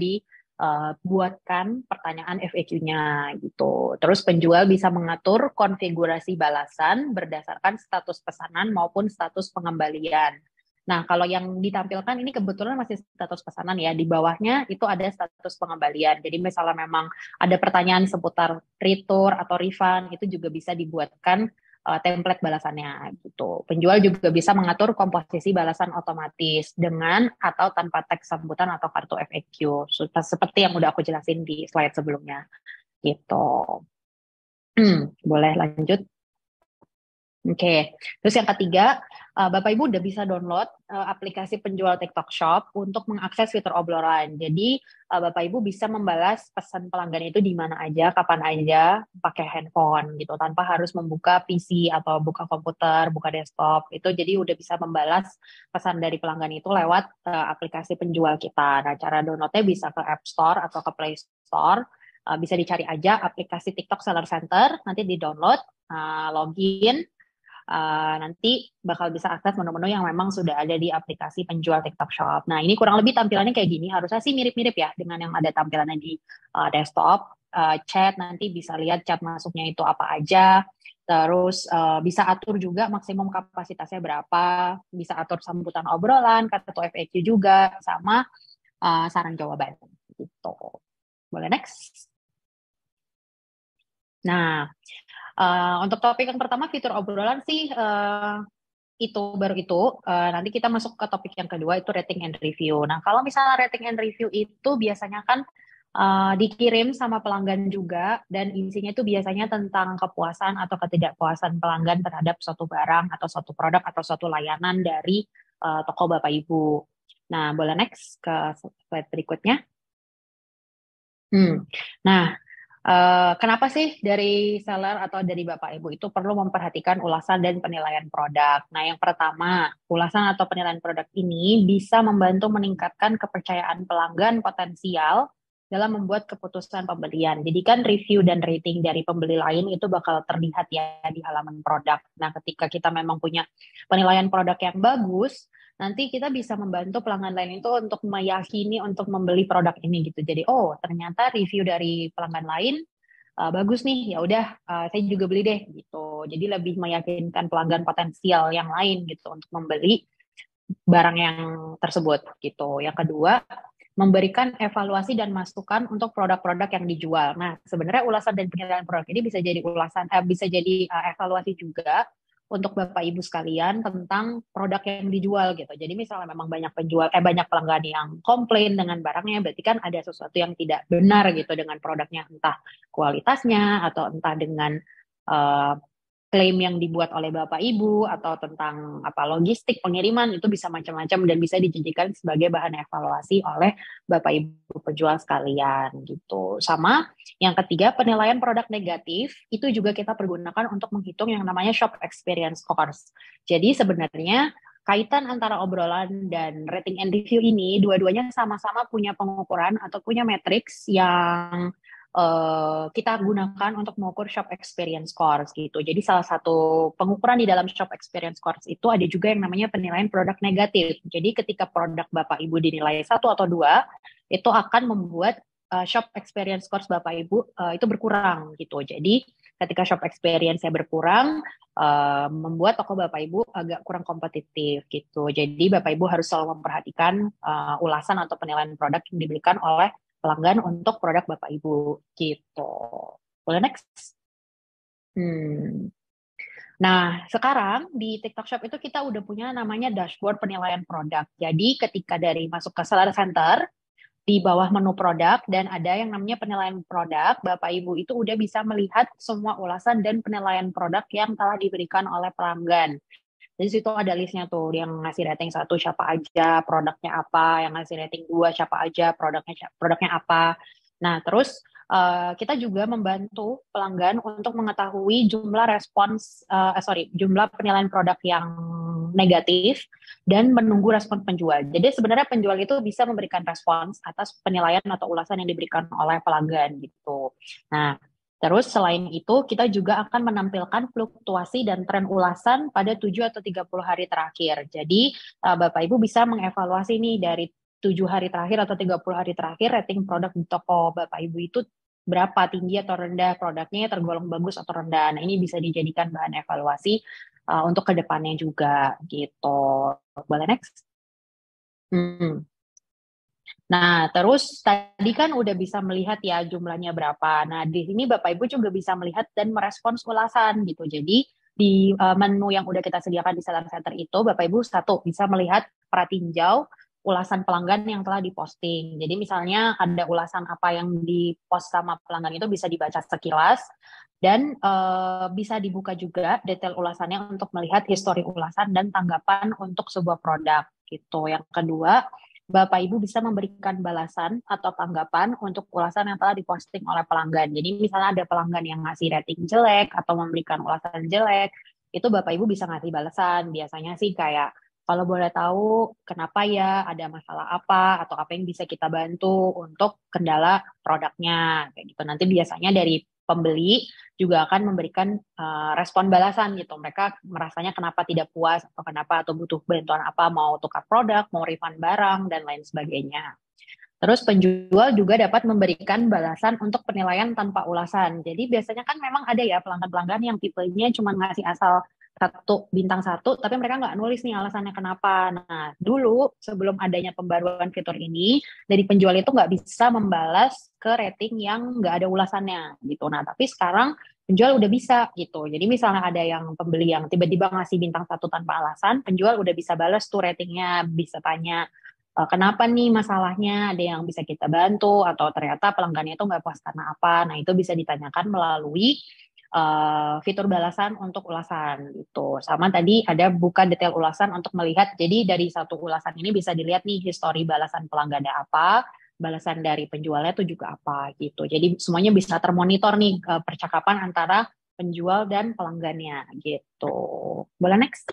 buatkan pertanyaan FAQ-nya gitu. Terus penjual bisa mengatur konfigurasi balasan berdasarkan status pesanan maupun status pengembalian. Nah, kalau yang ditampilkan ini kebetulan masih status pesanan ya. Di bawahnya itu ada status pengembalian. Jadi misalnya memang ada pertanyaan seputar retur atau refund, itu juga bisa dibuatkan template balasannya gitu. Penjual juga bisa mengatur komposisi balasan otomatis dengan atau tanpa teks sambutan atau kartu FAQ. Seperti yang udah aku jelasin di slide sebelumnya gitu. Boleh lanjut? Oke, terus yang ketiga, Bapak Ibu udah bisa download aplikasi penjual TikTok Shop untuk mengakses fitur obrolan. Jadi Bapak Ibu bisa membalas pesan pelanggan itu di mana aja, kapan aja, pakai handphone gitu, tanpa harus membuka PC atau buka komputer, buka desktop. Itu jadi udah bisa membalas pesan dari pelanggan itu lewat aplikasi penjual kita. Nah, cara downloadnya bisa ke App Store atau ke Play Store. Bisa dicari aja aplikasi TikTok Seller Center, nanti di-download, login. Nanti bakal bisa akses menu-menu yang memang sudah ada di aplikasi penjual TikTok Shop. Nah, ini kurang lebih tampilannya kayak gini. Harusnya sih mirip-mirip ya dengan yang ada tampilannya di desktop. Chat nanti bisa lihat chat masuknya itu apa aja. Terus bisa atur juga maksimum kapasitasnya berapa. Bisa atur sambutan obrolan, kartu FAQ juga, sama saran jawaban. Gitu. Boleh next? Nah, untuk topik yang pertama, fitur obrolan sih baru itu. Nanti kita masuk ke topik yang kedua, itu rating and review. Nah, kalau misalnya rating and review itu biasanya kan dikirim sama pelanggan juga, dan isinya itu biasanya tentang kepuasan atau ketidakpuasan pelanggan terhadap suatu barang atau suatu produk atau suatu layanan dari toko Bapak Ibu. Nah, boleh next ke slide berikutnya. Nah, kenapa sih dari seller atau dari Bapak Ibu itu perlu memperhatikan ulasan dan penilaian produk? Nah, yang pertama, ulasan atau penilaian produk ini bisa membantu meningkatkan kepercayaan pelanggan potensial dalam membuat keputusan pembelian. Jadi kan review dan rating dari pembeli lain itu bakal terlihat ya di halaman produk. Nah, ketika kita memang punya penilaian produk yang bagus, nanti kita bisa membantu pelanggan lain itu untuk meyakini untuk membeli produk ini gitu. Jadi, oh ternyata review dari pelanggan lain bagus nih, ya udah saya juga beli deh gitu. Jadi lebih meyakinkan pelanggan potensial yang lain gitu untuk membeli barang yang tersebut gitu. Yang kedua, memberikan evaluasi dan masukan untuk produk-produk yang dijual. Nah, sebenarnya ulasan dan penilaian produk ini bisa jadi evaluasi juga untuk Bapak Ibu sekalian tentang produk yang dijual gitu. Jadi misalnya memang banyak pelanggan yang komplain dengan barangnya, berarti kan ada sesuatu yang tidak benar gitu dengan produknya, entah kualitasnya atau entah dengan klaim yang dibuat oleh Bapak Ibu atau tentang logistik pengiriman, itu bisa macam-macam dan bisa dijadikan sebagai bahan evaluasi oleh Bapak Ibu penjual sekalian gitu. Sama yang ketiga, penilaian produk negatif itu juga kita pergunakan untuk menghitung yang namanya shop experience scores. Jadi sebenarnya kaitan antara obrolan dan rating and review ini dua-duanya sama-sama punya pengukuran atau punya matriks yang kita gunakan untuk mengukur shop experience scores gitu. Jadi salah satu pengukuran di dalam shop experience scores itu ada juga yang namanya penilaian produk negatif. Jadi ketika produk Bapak Ibu dinilai 1 atau 2, itu akan membuat shop experience scores Bapak Ibu itu berkurang gitu. Jadi ketika shop experience-nya berkurang, membuat toko Bapak Ibu agak kurang kompetitif gitu. Jadi Bapak Ibu harus selalu memperhatikan ulasan atau penilaian produk yang diberikan oleh pelanggan untuk produk Bapak Ibu gitu. Boleh next? Nah, sekarang di TikTok Shop itu kita udah punya namanya dashboard penilaian produk. Jadi ketika dari masuk ke Seller Center, di bawah menu produk dan ada yang namanya penilaian produk, Bapak Ibu itu udah bisa melihat semua ulasan dan penilaian produk yang telah diberikan oleh pelanggan. Di situ ada listnya tuh, yang ngasih rating 1 siapa aja, produknya apa, yang ngasih rating 2 siapa aja, produknya apa. Nah, terus kita juga membantu pelanggan untuk mengetahui jumlah jumlah penilaian produk yang negatif dan menunggu respon penjual. Jadi sebenarnya penjual itu bisa memberikan respons atas penilaian atau ulasan yang diberikan oleh pelanggan gitu. Nah, terus selain itu, kita juga akan menampilkan fluktuasi dan tren ulasan pada 7 atau 30 hari terakhir. Jadi, Bapak Ibu bisa mengevaluasi nih dari 7 hari terakhir atau 30 hari terakhir rating produk di toko Bapak Ibu itu berapa, tinggi atau rendah, produknya tergolong bagus atau rendah. Nah, ini bisa dijadikan bahan evaluasi untuk kedepannya juga gitu. Boleh next? Nah, terus tadi kan udah bisa melihat ya jumlahnya berapa. Nah, di sini Bapak Ibu juga bisa melihat dan merespons ulasan gitu. Jadi, di menu yang udah kita sediakan di Seller Center itu, Bapak Ibu satu bisa melihat pratinjau ulasan pelanggan yang telah diposting. Jadi, misalnya ada ulasan apa yang dipost sama pelanggan itu bisa dibaca sekilas dan bisa dibuka juga detail ulasannya untuk melihat histori ulasan dan tanggapan untuk sebuah produk gitu. Yang kedua, Bapak Ibu bisa memberikan balasan atau tanggapan untuk ulasan yang telah diposting oleh pelanggan. Jadi misalnya ada pelanggan yang ngasih rating jelek atau memberikan ulasan jelek, itu Bapak Ibu bisa ngasih balasan. Biasanya sih kayak, kalau boleh tahu kenapa ya, ada masalah apa, atau apa yang bisa kita bantu untuk kendala produknya. Kayak gitu. Nanti biasanya dari pembeli juga akan memberikan respon balasan gitu. Mereka merasanya kenapa tidak puas atau kenapa atau butuh bantuan apa, mau tukar produk, mau refund barang dan lain sebagainya. Terus penjual juga dapat memberikan balasan untuk penilaian tanpa ulasan. Jadi biasanya kan memang ada ya pelanggan-pelanggan yang tipenya cuma ngasih asal bintang 1, tapi mereka nggak nulis nih alasannya kenapa. Nah, dulu sebelum adanya pembaruan fitur ini, dari penjual itu nggak bisa membalas ke rating yang nggak ada ulasannya gitu. Nah, tapi sekarang penjual udah bisa gitu. Jadi misalnya ada yang pembeli yang tiba-tiba ngasih bintang 1 tanpa alasan, penjual udah bisa balas tuh ratingnya, bisa tanya kenapa nih masalahnya, ada yang bisa kita bantu, atau ternyata pelanggannya itu nggak puas karena apa. Nah, itu bisa ditanyakan melalui fitur balasan untuk ulasan gitu. Sama tadi ada buka detail ulasan untuk melihat, jadi dari satu ulasan ini bisa dilihat nih histori balasan pelanggannya apa, balasan dari penjualnya itu juga apa gitu. Jadi semuanya bisa termonitor nih percakapan antara penjual dan pelanggannya gitu. Boleh next?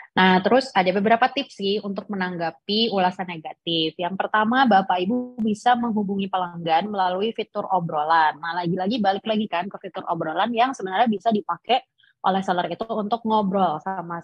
Nah, terus ada beberapa tips sih untuk menanggapi ulasan negatif. Yang pertama, Bapak Ibu bisa menghubungi pelanggan melalui fitur obrolan. Nah, lagi-lagi balik lagi kan ke fitur obrolan yang sebenarnya bisa dipakai oleh seller itu untuk ngobrol sama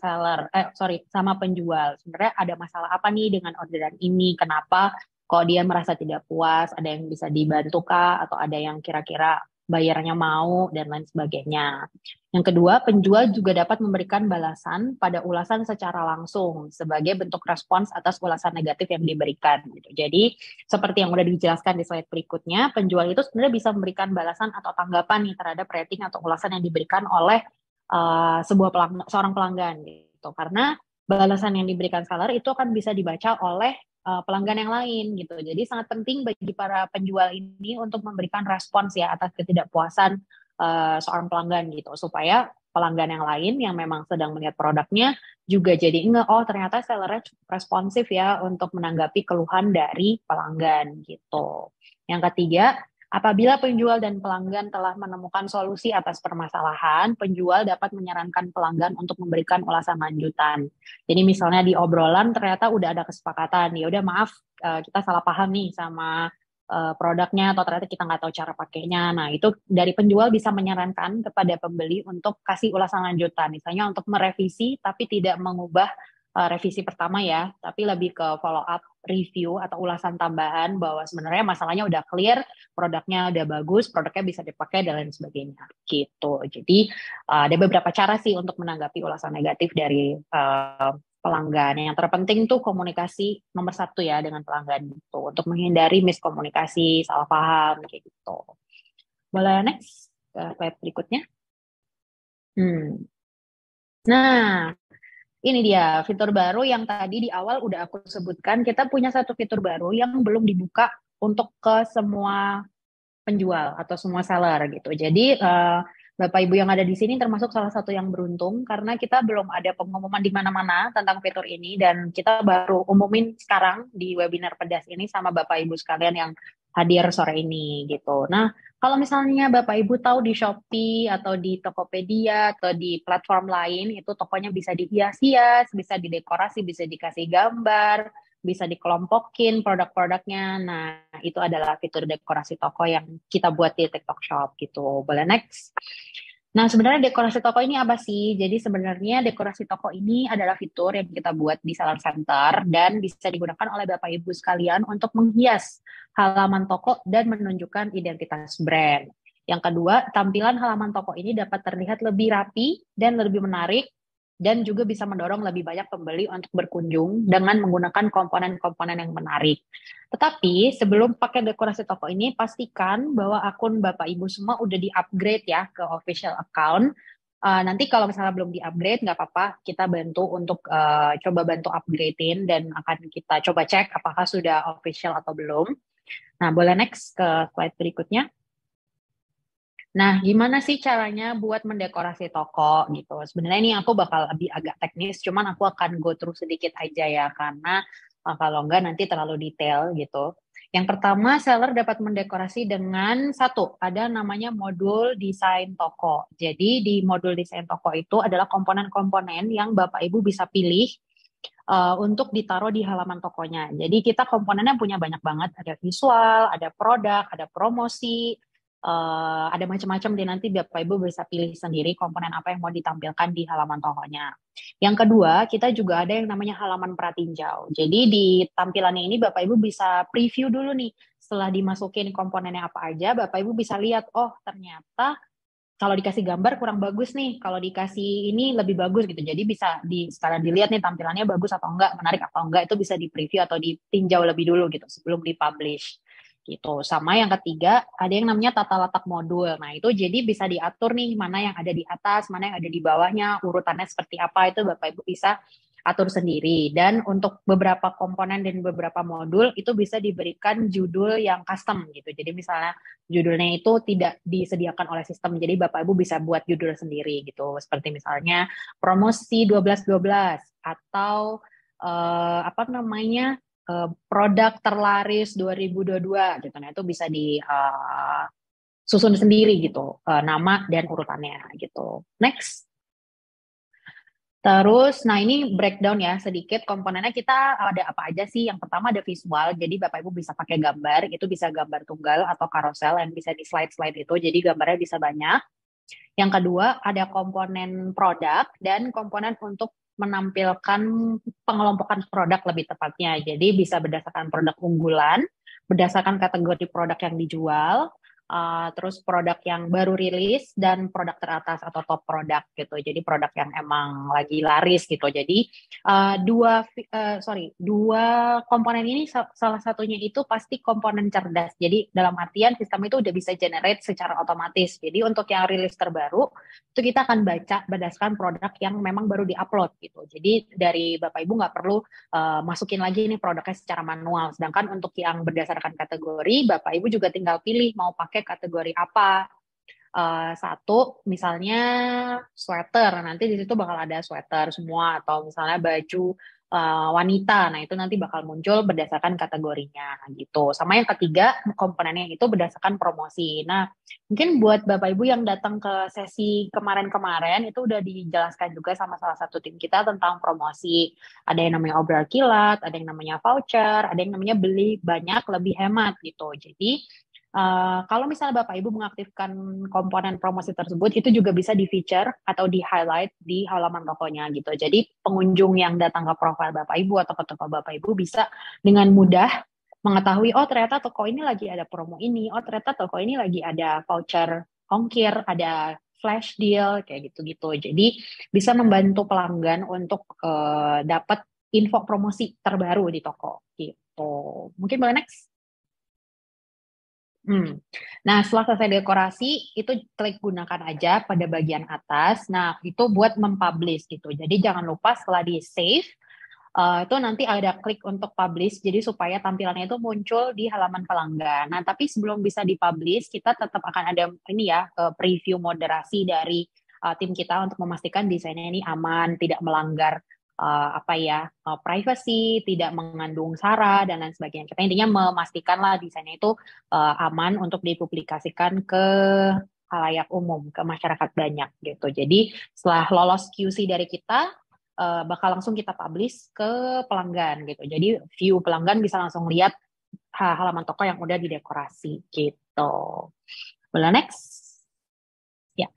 sama penjual. Sebenarnya ada masalah apa nih dengan orderan ini? Kenapa kok dia merasa tidak puas? Ada yang bisa dibantu kah? Atau ada yang kira-kira bayarnya mau dan lain sebagainya. Yang kedua, penjual juga dapat memberikan balasan pada ulasan secara langsung sebagai bentuk respons atas ulasan negatif yang diberikan. Gitu. Jadi, seperti yang sudah dijelaskan di slide berikutnya, penjual itu sebenarnya bisa memberikan balasan atau tanggapan nih terhadap rating atau ulasan yang diberikan oleh seorang pelanggan. Gitu. Karena balasan yang diberikan seller itu akan bisa dibaca oleh pelanggan yang lain gitu. Jadi sangat penting bagi para penjual ini untuk memberikan respons ya atas ketidakpuasan seorang pelanggan gitu, supaya pelanggan yang lain yang memang sedang melihat produknya juga jadi oh ternyata sellernya responsif ya untuk menanggapi keluhan dari pelanggan gitu. Yang ketiga, apabila penjual dan pelanggan telah menemukan solusi atas permasalahan, penjual dapat menyarankan pelanggan untuk memberikan ulasan lanjutan. Jadi misalnya di obrolan ternyata udah ada kesepakatan, ya udah maaf kita salah paham nih sama produknya atau ternyata kita nggak tahu cara pakainya. Nah, itu dari penjual bisa menyarankan kepada pembeli untuk kasih ulasan lanjutan. Misalnya untuk merevisi tapi tidak mengubah revisi pertama ya, tapi lebih ke follow up review atau ulasan tambahan bahwa sebenarnya masalahnya udah clear, produknya udah bagus, produknya bisa dipakai dan lain sebagainya gitu. Jadi ada beberapa cara sih untuk menanggapi ulasan negatif dari pelanggan. Yang terpenting tuh komunikasi nomor 1 ya dengan pelanggan gitu, untuk menghindari miskomunikasi, salah paham kayak gitu. Boleh next ke slide berikutnya. Hmm. Nah, ini dia fitur baru yang tadi di awal udah aku sebutkan. Kita punya satu fitur baru yang belum dibuka untuk ke semua penjual atau semua seller gitu. Jadi Bapak Ibu yang ada di sini termasuk salah satu yang beruntung karena kita belum ada pengumuman di mana-mana tentang fitur ini dan kita baru umumin sekarang di webinar pedas ini sama Bapak Ibu sekalian yang hadir sore ini gitu. Nah, kalau misalnya Bapak Ibu tahu di Shopee atau di Tokopedia atau di platform lain itu tokonya bisa dihias-hias, bisa didekorasi, bisa dikasih gambar, bisa dikelompokin produk-produknya. Nah, itu adalah fitur dekorasi toko yang kita buat di TikTok Shop gitu. Boleh next? Nah, sebenarnya dekorasi toko ini apa sih? Jadi sebenarnya dekorasi toko ini adalah fitur yang kita buat di Seller Center dan bisa digunakan oleh Bapak Ibu sekalian untuk menghias halaman toko dan menunjukkan identitas brand. Yang kedua, tampilan halaman toko ini dapat terlihat lebih rapi dan lebih menarik dan juga bisa mendorong lebih banyak pembeli untuk berkunjung dengan menggunakan komponen-komponen yang menarik. Tetapi sebelum pakai dekorasi toko ini, pastikan bahwa akun Bapak Ibu semua udah di-upgrade ya ke official account. Nanti kalau misalnya belum di-upgrade, nggak apa-apa, kita bantu untuk coba bantu upgradein dan akan kita coba cek apakah sudah official atau belum. Nah, boleh next ke slide berikutnya. Nah, gimana sih caranya buat mendekorasi toko gitu? Sebenarnya ini aku bakal lebih agak teknis, cuman aku akan go through sedikit aja ya, karena kalau enggak nanti terlalu detail gitu. Yang pertama, seller dapat mendekorasi dengan satu, ada namanya modul desain toko. Jadi di modul desain toko itu adalah komponen-komponen yang Bapak Ibu bisa pilih untuk ditaruh di halaman tokonya. Jadi kita komponennya punya banyak banget, ada visual, ada produk, ada promosi, ada macam-macam deh, nanti Bapak Ibu bisa pilih sendiri komponen apa yang mau ditampilkan di halaman tokonya. Yang kedua, kita juga ada yang namanya halaman pratinjau. Jadi di tampilannya ini Bapak Ibu bisa preview dulu nih. Setelah dimasukin komponennya apa aja, Bapak Ibu bisa lihat, oh ternyata kalau dikasih gambar kurang bagus nih, kalau dikasih ini lebih bagus gitu. Jadi bisa sekalian dilihat nih tampilannya bagus atau enggak, menarik atau enggak, itu bisa di preview atau ditinjau lebih dulu gitu sebelum dipublish gitu. Sama yang ketiga, ada yang namanya tata letak modul. Nah, itu jadi bisa diatur nih mana yang ada di atas, mana yang ada di bawahnya, urutannya seperti apa, itu Bapak Ibu bisa atur sendiri. Dan untuk beberapa komponen dan beberapa modul itu bisa diberikan judul yang custom gitu. Jadi misalnya judulnya itu tidak disediakan oleh sistem, jadi Bapak Ibu bisa buat judul sendiri gitu. Seperti misalnya promosi 12-12 atau apa namanya produk terlaris 2022 gitu. Nah, itu bisa di susun sendiri gitu, nama dan urutannya gitu. Next. Terus, nah ini breakdown ya sedikit komponennya kita ada apa aja sih. Yang pertama ada visual, jadi Bapak Ibu bisa pakai gambar, itu bisa gambar tunggal atau carousel yang bisa di slide-slide itu, jadi gambarnya bisa banyak. Yang kedua ada komponen produk dan komponen untuk menampilkan pengelompokan produk lebih tepatnya. Jadi bisa berdasarkan produk unggulan, berdasarkan kategori produk yang dijual, terus produk yang baru rilis dan produk teratas atau top produk gitu. Jadi produk yang emang lagi laris gitu. Jadi dua komponen ini salah satunya itu pasti komponen cerdas. Jadi dalam artian sistem itu udah bisa generate secara otomatis. Jadi untuk yang rilis terbaru itu kita akan baca berdasarkan produk yang memang baru diupload gitu. Jadi dari Bapak Ibu nggak perlu masukin lagi nih produknya secara manual. Sedangkan untuk yang berdasarkan kategori, Bapak Ibu juga tinggal pilih mau pakai kategori apa. Satu misalnya sweater, nanti di situ bakal ada sweater semua, atau misalnya baju wanita, nah itu nanti bakal muncul berdasarkan kategorinya gitu. Sama yang ketiga komponennya itu berdasarkan promosi. Nah mungkin buat Bapak Ibu yang datang ke sesi kemarin-kemarin itu udah dijelaskan juga sama salah satu tim kita tentang promosi. Ada yang namanya obral kilat, ada yang namanya voucher, ada yang namanya beli banyak lebih hemat gitu. Jadi kalau misalnya Bapak Ibu mengaktifkan komponen promosi tersebut, itu juga bisa di-feature atau di-highlight di halaman tokonya gitu. Jadi pengunjung yang datang ke profil Bapak Ibu atau ke toko Bapak Ibu bisa dengan mudah mengetahui, oh ternyata toko ini lagi ada promo ini, oh ternyata toko ini lagi ada voucher ongkir, ada flash deal, kayak gitu-gitu. Jadi bisa membantu pelanggan untuk dapat info promosi terbaru di toko gitu. Mungkin boleh next? Hmm. Nah, setelah selesai dekorasi, itu klik gunakan aja pada bagian atas. Nah, itu buat mempublish gitu. Jadi jangan lupa setelah di save, itu nanti ada klik untuk publish, jadi supaya tampilannya itu muncul di halaman pelanggan. Nah, tapi sebelum bisa dipublish, kita tetap akan ada ini ya, preview moderasi dari tim kita untuk memastikan desainnya ini aman, tidak melanggar apa ya, privacy, tidak mengandung sara dan lain sebagainya. Kita intinya memastikanlah desainnya itu aman untuk dipublikasikan ke halayak umum, ke masyarakat banyak gitu. Jadi setelah lolos QC dari kita, bakal langsung kita publish ke pelanggan gitu. Jadi view pelanggan bisa langsung lihat halaman toko yang udah didekorasi gitu. Boleh next? Ya.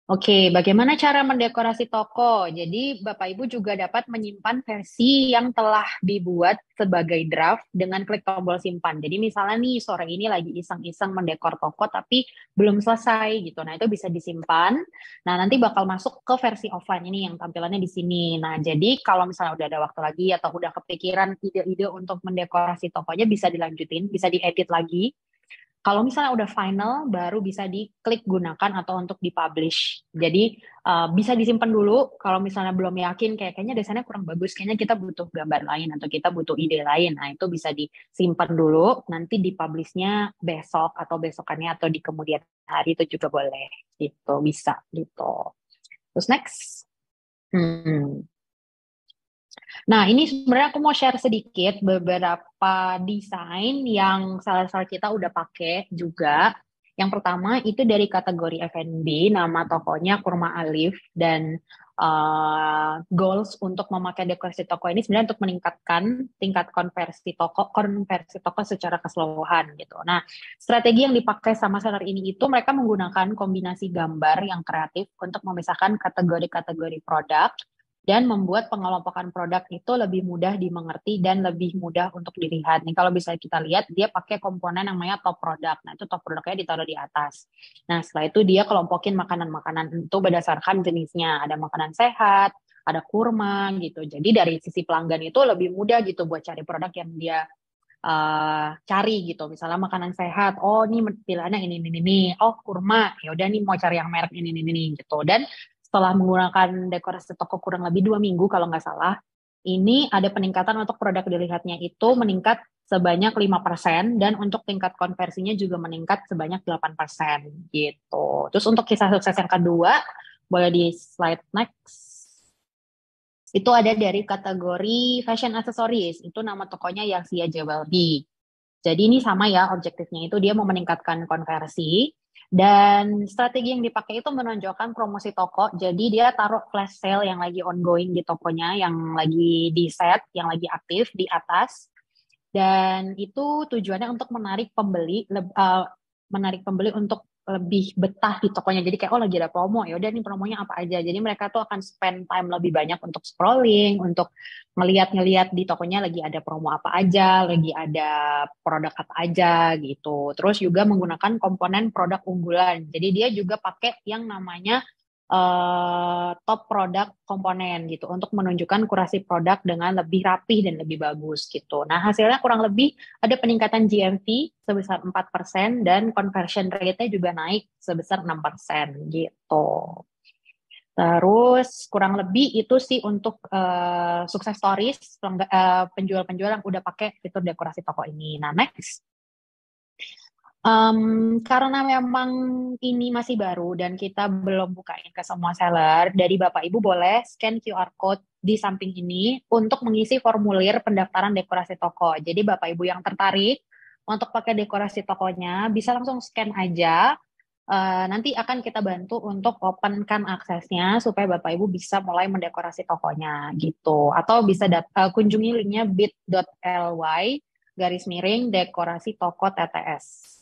Oke, bagaimana cara mendekorasi toko? Jadi, Bapak Ibu juga dapat menyimpan versi yang telah dibuat sebagai draft dengan klik tombol simpan. Jadi, misalnya nih, sore ini lagi iseng-iseng mendekor toko, tapi belum selesai gitu. Nah, itu bisa disimpan. Nah, nanti bakal masuk ke versi offline ini yang tampilannya di sini. Nah, jadi kalau misalnya udah ada waktu lagi atau udah kepikiran ide-ide untuk mendekorasi tokonya, bisa dilanjutin, bisa diedit lagi. Kalau misalnya udah final, baru bisa diklik gunakan atau untuk dipublish. Jadi bisa disimpan dulu. Kalau misalnya belum yakin, kayaknya desainnya kurang bagus, kayaknya kita butuh gambar lain atau kita butuh ide lain. Nah itu bisa disimpan dulu. Nanti dipublishnya besok atau besokannya atau di kemudian hari itu juga boleh. Gitu bisa gitu. Terus next. Hmm. Nah, ini sebenarnya aku mau share sedikit beberapa desain yang seller kita udah pakai juga. Yang pertama itu dari kategori F&B, nama tokonya Kurma Alif, dan goals untuk memakai dekorasi toko ini sebenarnya untuk meningkatkan tingkat konversi toko secara keseluruhan gitu. Nah, strategi yang dipakai sama seller ini itu mereka menggunakan kombinasi gambar yang kreatif untuk memisahkan kategori-kategori produk dan membuat pengelompokan produk itu lebih mudah dimengerti dan lebih mudah untuk dilihat. Nih kalau bisa kita lihat, dia pakai komponen namanya top product. Nah itu top produknya ditaruh di atas. Nah setelah itu dia kelompokin makanan-makanan itu berdasarkan jenisnya. Ada makanan sehat, ada kurma gitu. Jadi dari sisi pelanggan itu lebih mudah gitu buat cari produk yang dia cari gitu. Misalnya makanan sehat, oh ini pilihannya ini. Oh kurma, ya udah nih mau cari yang merek ini gitu. Dan setelah menggunakan dekorasi toko kurang lebih 2 minggu kalau nggak salah, ini ada peningkatan untuk produk dilihatnya itu meningkat sebanyak 5% dan untuk tingkat konversinya juga meningkat sebanyak 8% gitu. Terus untuk kisah sukses yang kedua, boleh di slide next. Itu ada dari kategori fashion accessories, itu nama tokonya Yaxia Jewelry. Jadi ini sama ya objektifnya itu dia mau meningkatkan konversi dan strategi yang dipakai itu menonjolkan promosi toko. Jadi dia taruh flash sale yang lagi ongoing di tokonya, yang lagi di set, yang lagi aktif di atas. Dan itu tujuannya untuk menarik pembeli untuk lebih betah di tokonya. Jadi kayak oh lagi ada promo, ya udah nih promonya apa aja. Jadi mereka tuh akan spend time lebih banyak untuk scrolling, untuk ngeliat-ngeliat di tokonya lagi ada promo apa aja, lagi ada produk apa aja gitu. Terus juga menggunakan komponen produk unggulan. Jadi dia juga pakai yang namanya top produk komponen gitu untuk menunjukkan kurasi produk dengan lebih rapih dan lebih bagus gitu. Nah, hasilnya kurang lebih ada peningkatan GMV sebesar 4% dan conversion rate-nya juga naik sebesar 6% gitu. Terus kurang lebih itu sih untuk sukses stories penjual-penjual yang udah pakai fitur dekorasi toko ini. Nah, next. Karena memang ini masih baru dan kita belum bukain ke semua seller, dari Bapak Ibu boleh scan QR code di samping ini untuk mengisi formulir pendaftaran dekorasi toko. Jadi Bapak Ibu yang tertarik untuk pakai dekorasi tokonya bisa langsung scan aja. Nanti akan kita bantu untuk open-kan aksesnya supaya Bapak Ibu bisa mulai mendekorasi tokonya gitu. Atau bisa kunjungi linknya bit.ly/dekorasi toko TTS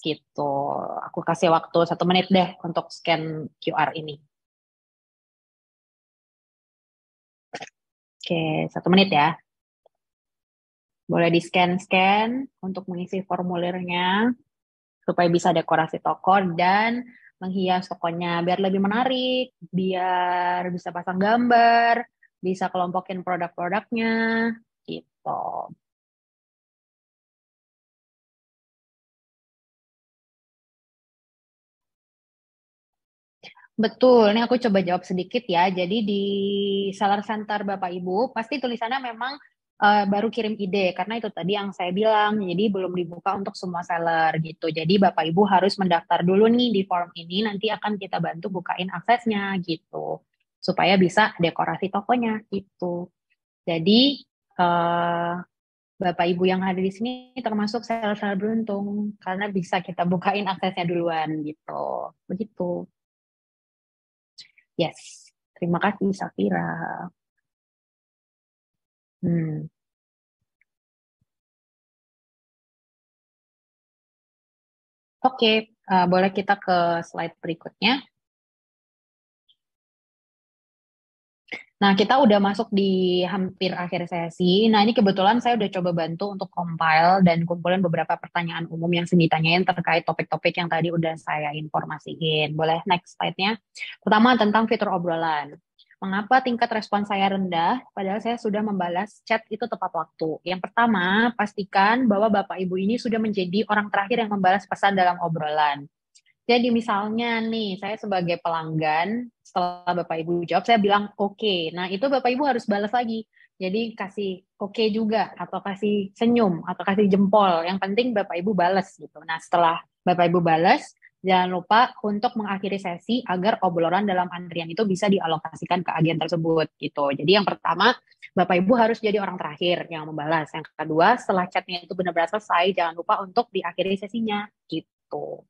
gitu. Aku kasih waktu 1 menit deh untuk scan QR ini. Oke, 1 menit ya. Boleh di-scan untuk mengisi formulirnya supaya bisa dekorasi toko dan menghias tokonya biar lebih menarik, biar bisa pasang gambar, bisa kelompokin produk-produknya gitu. Betul, ini aku coba jawab sedikit ya. Jadi di Seller Center Bapak Ibu, pasti tulisannya memang baru kirim ide, karena itu tadi yang saya bilang, jadi belum dibuka untuk semua seller gitu. Jadi Bapak Ibu harus mendaftar dulu nih di form ini, nanti akan kita bantu bukain aksesnya gitu, supaya bisa dekorasi tokonya gitu. Jadi eh, Bapak Ibu yang ada di sini termasuk seller-seller beruntung, karena bisa kita bukain aksesnya duluan gitu. Begitu. Yes, terima kasih Safira. Hmm. Oke, boleh kita ke slide berikutnya. Nah, kita udah masuk di hampir akhir sesi. Nah, ini kebetulan saya udah coba bantu untuk compile dan kumpulin beberapa pertanyaan umum yang ditanyain terkait topik-topik yang tadi udah saya informasiin. Boleh next slide-nya. Pertama, tentang fitur obrolan. Mengapa tingkat respon saya rendah, padahal saya sudah membalas chat itu tepat waktu. Yang pertama, pastikan bahwa Bapak Ibu ini sudah menjadi orang terakhir yang membalas pesan dalam obrolan. Jadi misalnya nih, saya sebagai pelanggan, setelah Bapak Ibu jawab, saya bilang oke. Nah, itu Bapak Ibu harus balas lagi. Jadi kasih oke juga, atau kasih senyum, atau kasih jempol. Yang penting Bapak Ibu balas gitu. Nah, setelah Bapak Ibu balas, jangan lupa untuk mengakhiri sesi agar obrolan dalam antrian itu bisa dialokasikan ke agen tersebut gitu. Jadi yang pertama, Bapak Ibu harus jadi orang terakhir yang membalas. Yang kedua, setelah chatnya itu benar-benar selesai, jangan lupa untuk diakhiri sesinya gitu.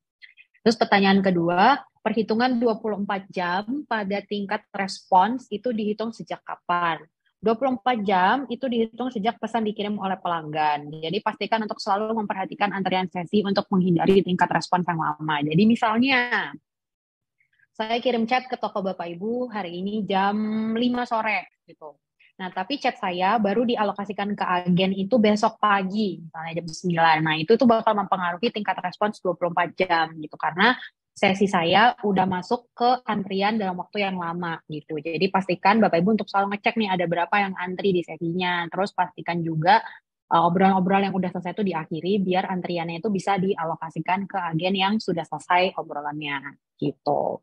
Terus pertanyaan kedua, perhitungan 24 jam pada tingkat respons itu dihitung sejak kapan? 24 jam itu dihitung sejak pesan dikirim oleh pelanggan. Jadi pastikan untuk selalu memperhatikan antrian sesi untuk menghindari tingkat respons yang lama. Jadi misalnya, saya kirim chat ke toko Bapak Ibu hari ini jam 5 sore gitu. Nah, tapi chat saya baru dialokasikan ke agen itu besok pagi, misalnya jam 9. Nah, itu tuh bakal mempengaruhi tingkat respons 24 jam gitu, karena sesi saya udah masuk ke antrian dalam waktu yang lama gitu. Jadi pastikan Bapak Ibu untuk selalu ngecek nih ada berapa yang antri di sesinya. Terus pastikan juga obrolan-obrolan yang udah selesai itu diakhiri biar antriannya itu bisa dialokasikan ke agen yang sudah selesai obrolannya gitu.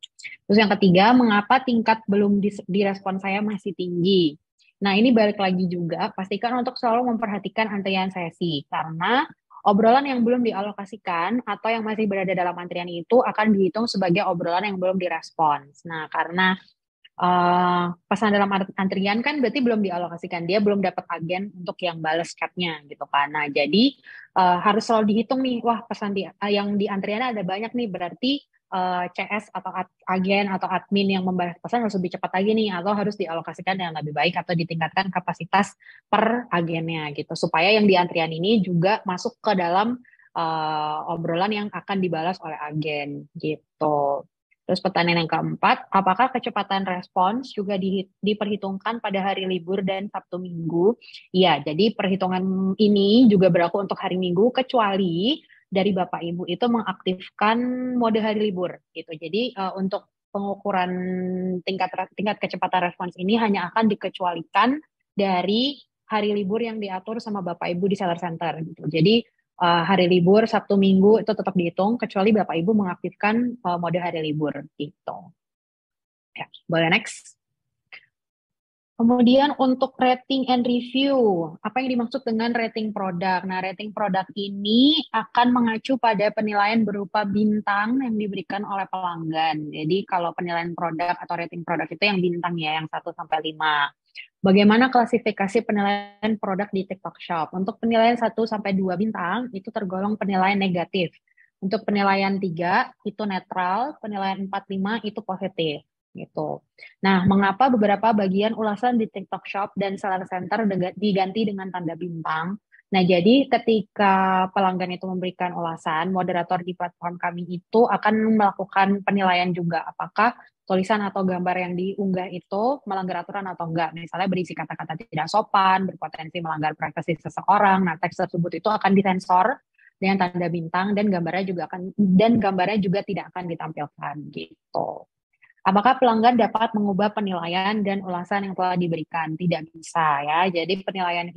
Terus yang ketiga, mengapa tingkat belum direspon saya masih tinggi? Nah, ini balik lagi juga, pastikan untuk selalu memperhatikan antrian sesi, karena obrolan yang belum dialokasikan atau yang masih berada dalam antrian itu akan dihitung sebagai obrolan yang belum direspons. Nah, karena pesan dalam antrian kan berarti belum dialokasikan, dia belum dapat agen untuk yang balas chatnya gitu kan. Nah, jadi harus selalu dihitung nih, wah pesan yang di antriannya ada banyak nih, berarti CS atau agen atau admin yang membalas pesan harus lebih cepat lagi nih, atau harus dialokasikan yang lebih baik atau ditingkatkan kapasitas per agennya gitu, supaya yang di antrian ini juga masuk ke dalam obrolan yang akan dibalas oleh agen gitu. Terus pertanyaan yang keempat, apakah kecepatan respons juga diperhitungkan pada hari libur dan Sabtu Minggu? Iya, jadi perhitungan ini juga berlaku untuk hari Minggu, kecuali dari Bapak Ibu itu mengaktifkan mode hari libur gitu. Jadi untuk pengukuran tingkat kecepatan respons ini hanya akan dikecualikan dari hari libur yang diatur sama Bapak Ibu di Seller Center gitu. Jadi hari libur Sabtu Minggu itu tetap dihitung kecuali Bapak Ibu mengaktifkan mode hari libur gitu. Ya, boleh next. Kemudian untuk rating and review, apa yang dimaksud dengan rating produk? Nah, rating produk ini akan mengacu pada penilaian berupa bintang yang diberikan oleh pelanggan. Jadi kalau penilaian produk atau rating produk itu yang bintang ya, yang 1 sampai 5. Bagaimana klasifikasi penilaian produk di TikTok Shop? Untuk penilaian 1 sampai 2 bintang itu tergolong penilaian negatif. Untuk penilaian 3 itu netral, penilaian 4, 5 itu positif gitu. Nah, mengapa beberapa bagian ulasan di TikTok Shop dan Seller Center diganti dengan tanda bintang? Nah, jadi ketika pelanggan itu memberikan ulasan, moderator di platform kami itu akan melakukan penilaian juga apakah tulisan atau gambar yang diunggah itu melanggar aturan atau enggak. Misalnya berisi kata-kata tidak sopan, berpotensi melanggar privasi seseorang. Nah, teks tersebut itu akan disensor dengan tanda bintang dan gambarnya juga tidak akan ditampilkan gitu. Apakah pelanggan dapat mengubah penilaian dan ulasan yang telah diberikan? Tidak bisa ya. Jadi penilaian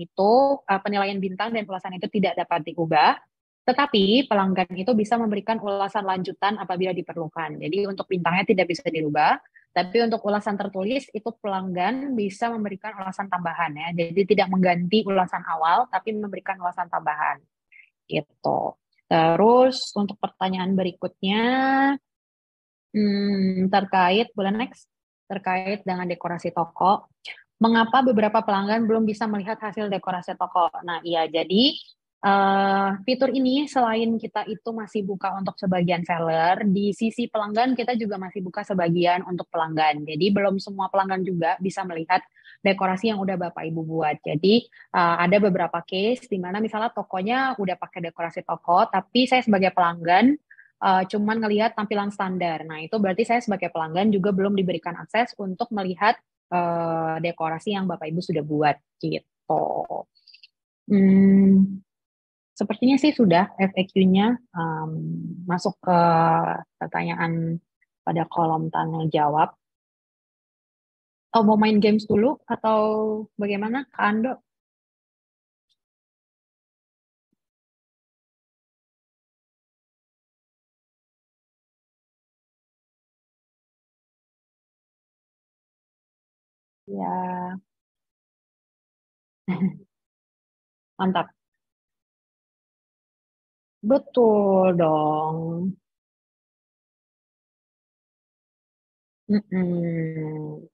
bintang dan ulasan itu tidak dapat diubah. Tetapi pelanggan itu bisa memberikan ulasan lanjutan apabila diperlukan. Jadi untuk bintangnya tidak bisa dirubah, tapi untuk ulasan tertulis itu pelanggan bisa memberikan ulasan tambahan ya. Jadi tidak mengganti ulasan awal, tapi memberikan ulasan tambahan gitu. Terus untuk pertanyaan berikutnya, terkait, boleh next? Terkait dengan dekorasi toko. Mengapa beberapa pelanggan belum bisa melihat hasil dekorasi toko? Nah, iya, jadi fitur ini selain kita itu masih buka untuk sebagian seller, di sisi pelanggan kita juga masih buka sebagian untuk pelanggan. Jadi belum semua pelanggan juga bisa melihat dekorasi yang udah Bapak Ibu buat. Jadi ada beberapa case di mana misalnya tokonya udah pakai dekorasi toko, tapi saya sebagai pelanggan cuman ngelihat tampilan standar. Nah, itu berarti saya sebagai pelanggan juga belum diberikan akses untuk melihat dekorasi yang Bapak Ibu sudah buat gitu. Hmm, sepertinya sih sudah FAQ-nya masuk ke pertanyaan pada kolom tanya jawab. Oh, mau main games dulu atau bagaimana, Kak Ando? Ya, mantap. Betul dong. Mm-mm.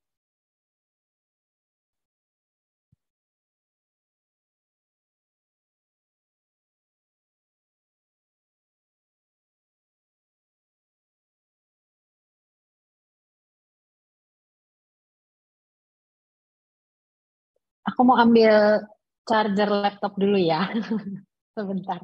Aku mau ambil charger laptop dulu ya, sebentar.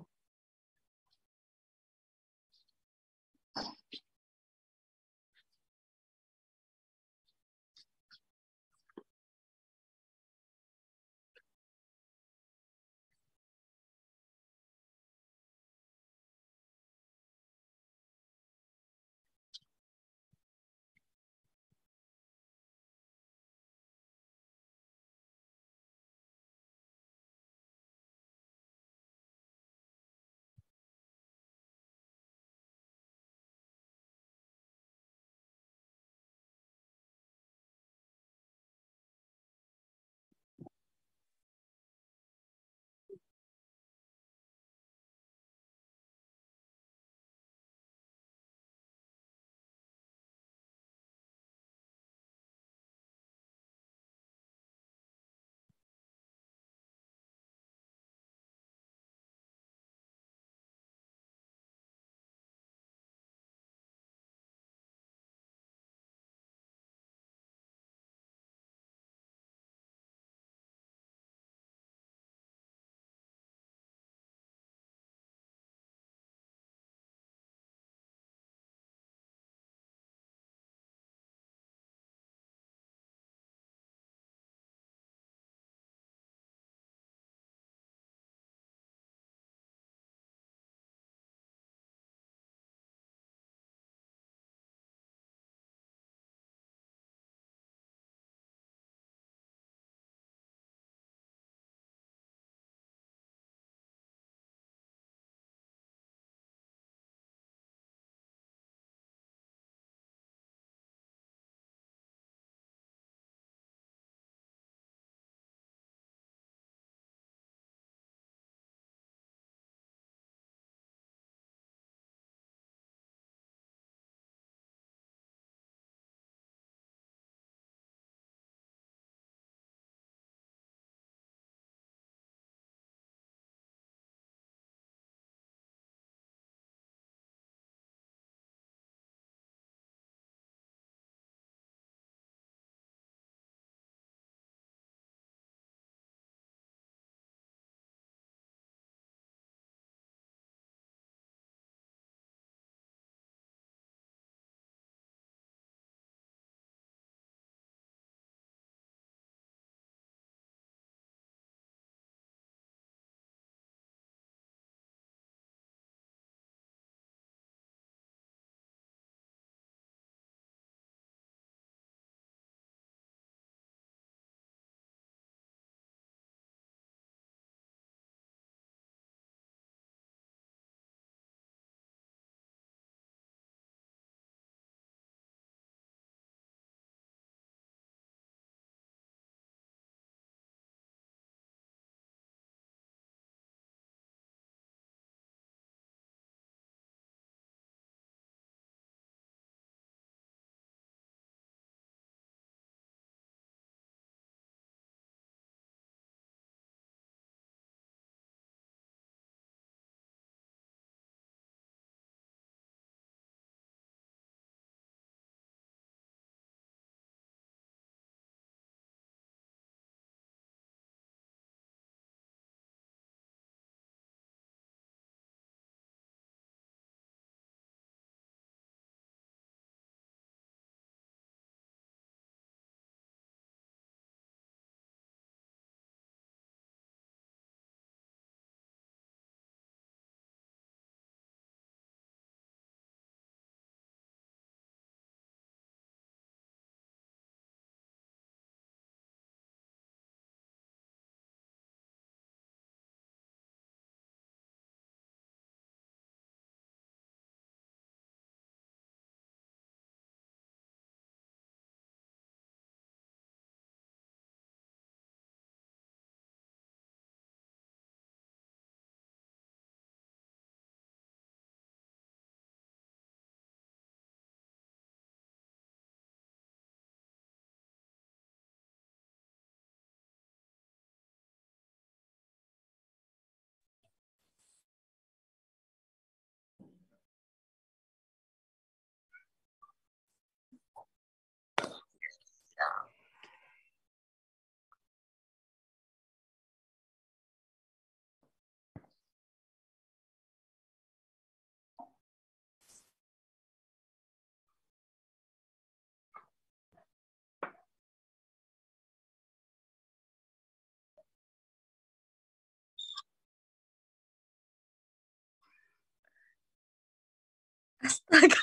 Aku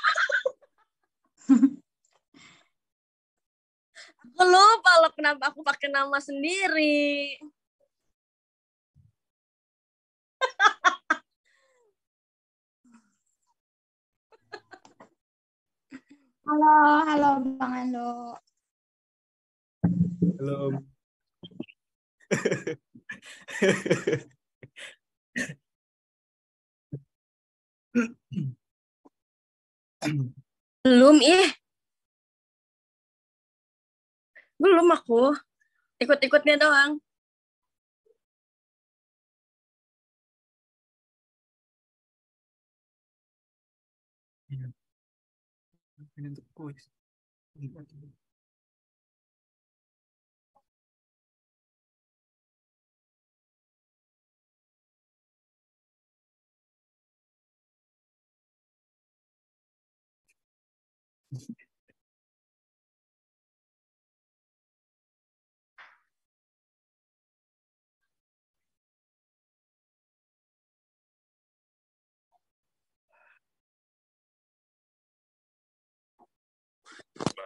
lupa loh kenapa aku pakai nama sendiri. Halo, halo Bang Ando. Belum. Belum belum aku. Ikut-ikutnya doang. Ini untuk kuis.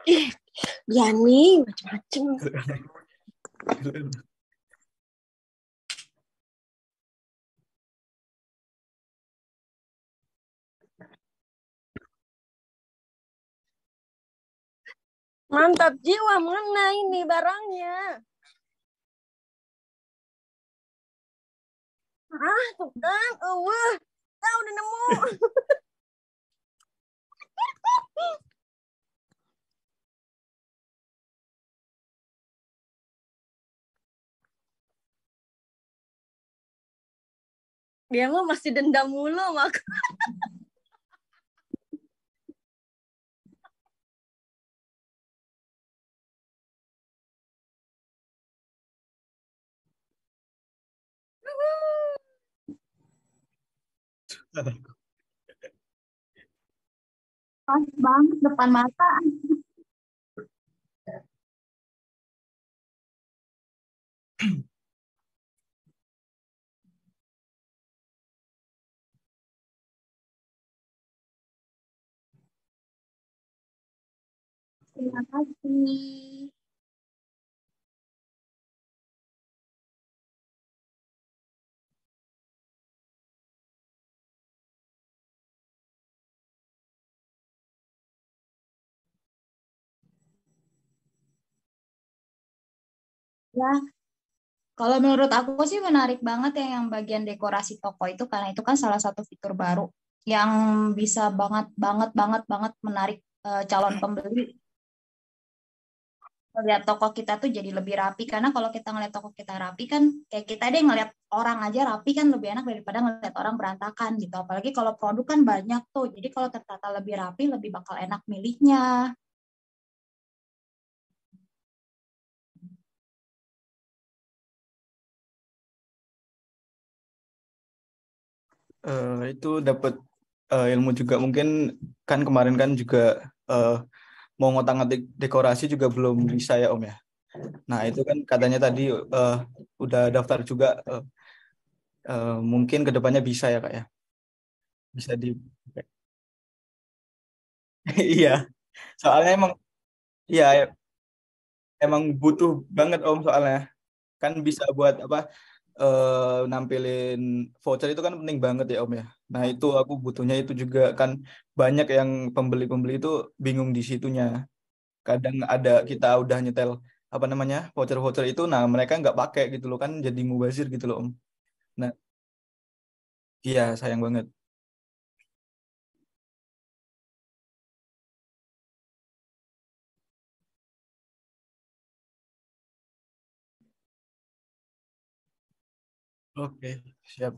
Ih, Yani macem-macem. Mantap jiwa, mana ini barangnya? Ah, tuh kan, udah nemu. Dia mah masih dendam mulu sama aku. Pas banget depan mata. Terima kasih. Ya, kalau menurut aku sih menarik banget ya yang bagian dekorasi toko itu karena itu kan salah satu fitur baru yang bisa banget banget banget banget menarik calon pembeli. Lihat toko kita tuh jadi lebih rapi karena kalau kita ngeliat toko kita rapi kan kayak kita deh ngeliat orang aja rapi kan lebih enak daripada ngeliat orang berantakan gitu. Apalagi kalau produk kan banyak tuh. Jadi kalau tertata lebih rapi lebih bakal enak milihnya. Itu dapat ilmu juga mungkin kan kemarin kan juga eh, mau ngotak-ngatik dekorasi juga belum bisa ya Om ya. Nah itu kan katanya tadi udah daftar juga mungkin kedepannya bisa ya Kak ya. Bisa di iya soalnya iya emang butuh banget Om soalnya kan bisa buat apa nampilin voucher itu kan penting banget ya Om ya. Nah itu aku butuhnya itu juga kan banyak yang pembeli-pembeli itu bingung di situnya. Kadang ada kita udah nyetel apa namanya voucher-voucher itu, nah mereka nggak pakai gitu loh kan jadi mubazir gitu loh Om. Nah iya sayang banget. Oke siap.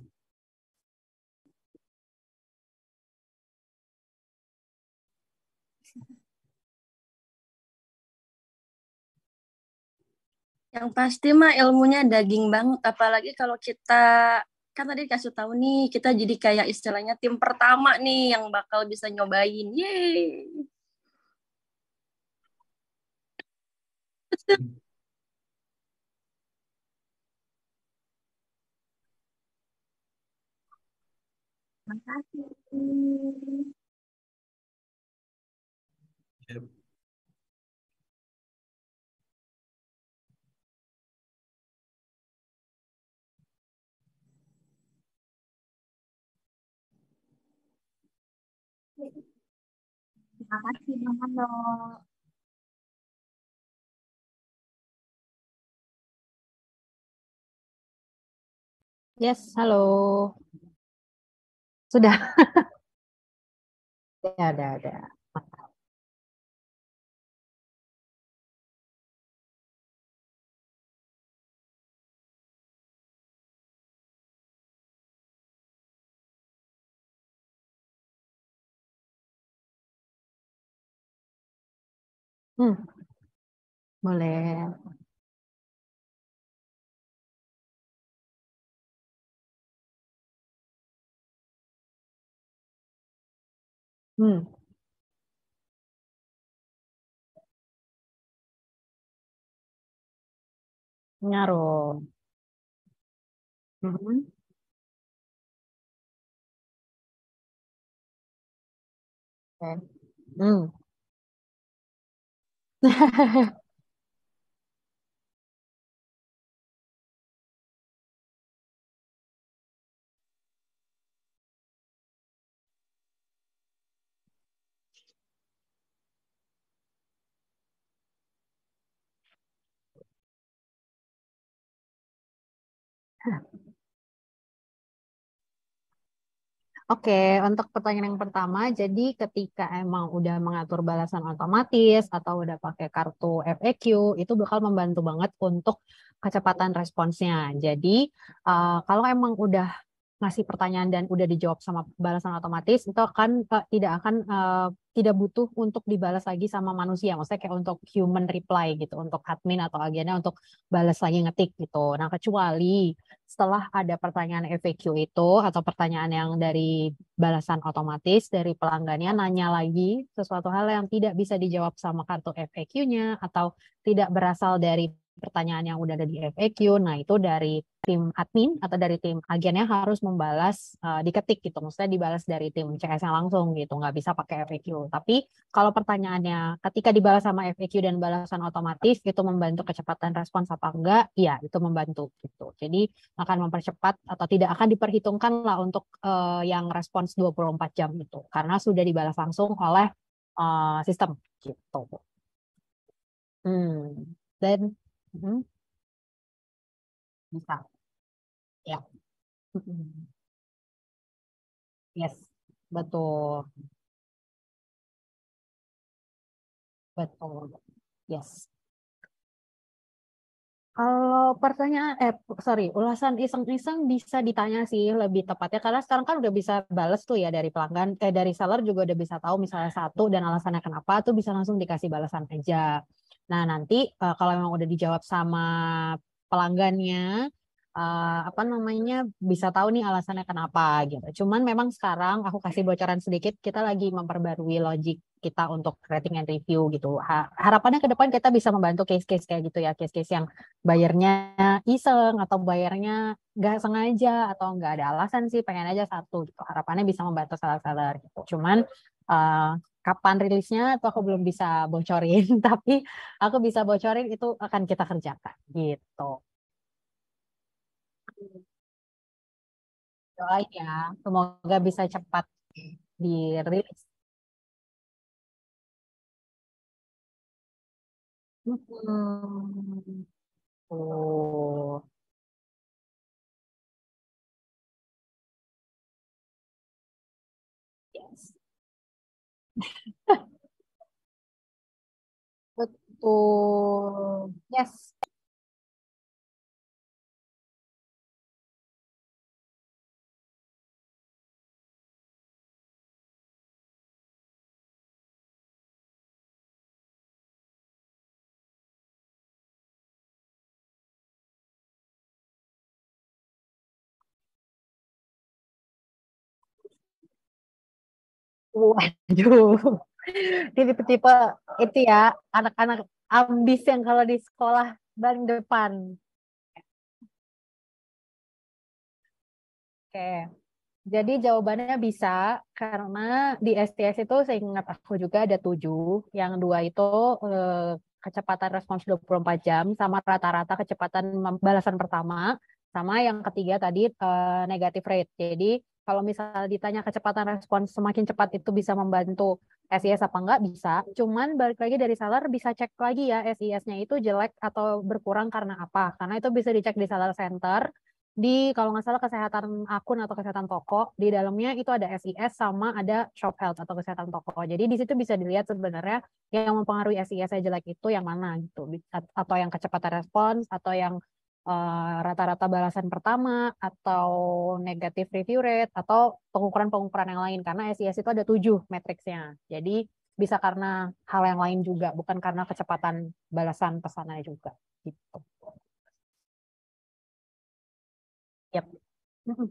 Yang pasti mah ilmunya daging banget. Apalagi kalau kita kan tadi kasih tahu nih, kita jadi kayak istilahnya tim pertama nih yang bakal bisa nyobain. Yeay. Terima kasih. Ya. Terima kasih Bang Mando. Yes, halo. Sudah. Ya, ada. Hmm, boleh. Hmm, ngaruh. Mhm. Oke. Hmm. Oke, untuk pertanyaan yang pertama, jadi ketika emang udah mengatur balasan otomatis atau udah pakai kartu FAQ, itu bakal membantu banget untuk kecepatan responsnya. Jadi, kalau emang udah ngasih pertanyaan dan udah dijawab sama balasan otomatis, itu akan tidak butuh untuk dibalas lagi sama manusia. Maksudnya kayak untuk human reply gitu, untuk admin atau agennya untuk balas lagi ngetik gitu. Nah, kecuali setelah ada pertanyaan FAQ itu atau pertanyaan yang dari balasan otomatis dari pelanggannya nanya lagi sesuatu hal yang tidak bisa dijawab sama kartu FAQ-nya atau tidak berasal dari pertanyaan yang udah ada di FAQ. Nah, itu dari tim admin atau dari tim agennya harus membalas diketik gitu. Maksudnya dibalas dari tim CS-nya langsung gitu, nggak bisa pakai FAQ. Tapi kalau pertanyaannya ketika dibalas sama FAQ dan balasan otomatis itu membantu kecepatan respons apa enggak? Ya, itu membantu gitu. Jadi akan mempercepat atau tidak akan diperhitungkan lah untuk yang respons 24 jam itu karena sudah dibalas langsung oleh sistem gitu. Dan bisa ya. Yes, betul, betul. Yes. Kalau pertanyaan, ulasan iseng-iseng bisa ditanya sih lebih tepatnya karena sekarang kan udah bisa bales tuh ya dari pelanggan, dari seller juga udah bisa tahu misalnya satu dan alasannya kenapa tuh bisa langsung dikasih balasan aja. Nah nanti kalau memang udah dijawab sama pelanggannya, apa namanya bisa tahu nih alasannya kenapa gitu. Cuman memang sekarang aku kasih bocoran sedikit, kita lagi memperbarui logic kita untuk rating and review gitu. Harapannya ke depan kita bisa membantu case-case kayak gitu ya, case-case yang bayarnya iseng atau bayarnya nggak sengaja atau nggak ada alasan sih pengen aja satu gitu. Harapannya bisa membantu seller-seller gitu. Cuman uh, kapan rilisnya itu aku belum bisa bocorin, tapi aku bisa bocorin itu akan kita kerjakan gitu. Doain ya, semoga bisa cepat dirilis. Hmm. Oh, yes. Betul. Yes. Waduh. Tipe-tipe itu ya, anak-anak ambis yang kalau di sekolah paling depan. Oke. Jadi jawabannya bisa karena di STS itu seingat aku juga ada 7. Yang 2 itu kecepatan respons 24 jam sama rata-rata kecepatan balasan pertama. Sama yang ketiga tadi negative rate. Jadi kalau misalnya ditanya kecepatan respons semakin cepat itu bisa membantu SIS apa enggak, bisa. Cuman balik lagi dari seller bisa cek lagi ya SIS-nya itu jelek atau berkurang karena apa. Karena itu bisa dicek di seller center. Di kalau nggak salah kesehatan akun atau kesehatan toko, di dalamnya itu ada SIS sama ada shop health atau kesehatan toko. Jadi di situ bisa dilihat sebenarnya yang mempengaruhi SIS-nya jelek itu yang mana gitu. Atau yang kecepatan respons, atau yang rata-rata balasan pertama, atau negative review rate, atau pengukuran-pengukuran yang lain. Karena SIS itu ada 7 matriksnya. Jadi bisa karena hal yang lain juga, bukan karena kecepatan balasan pesannya juga. Gitu. Yap. Mm-mm.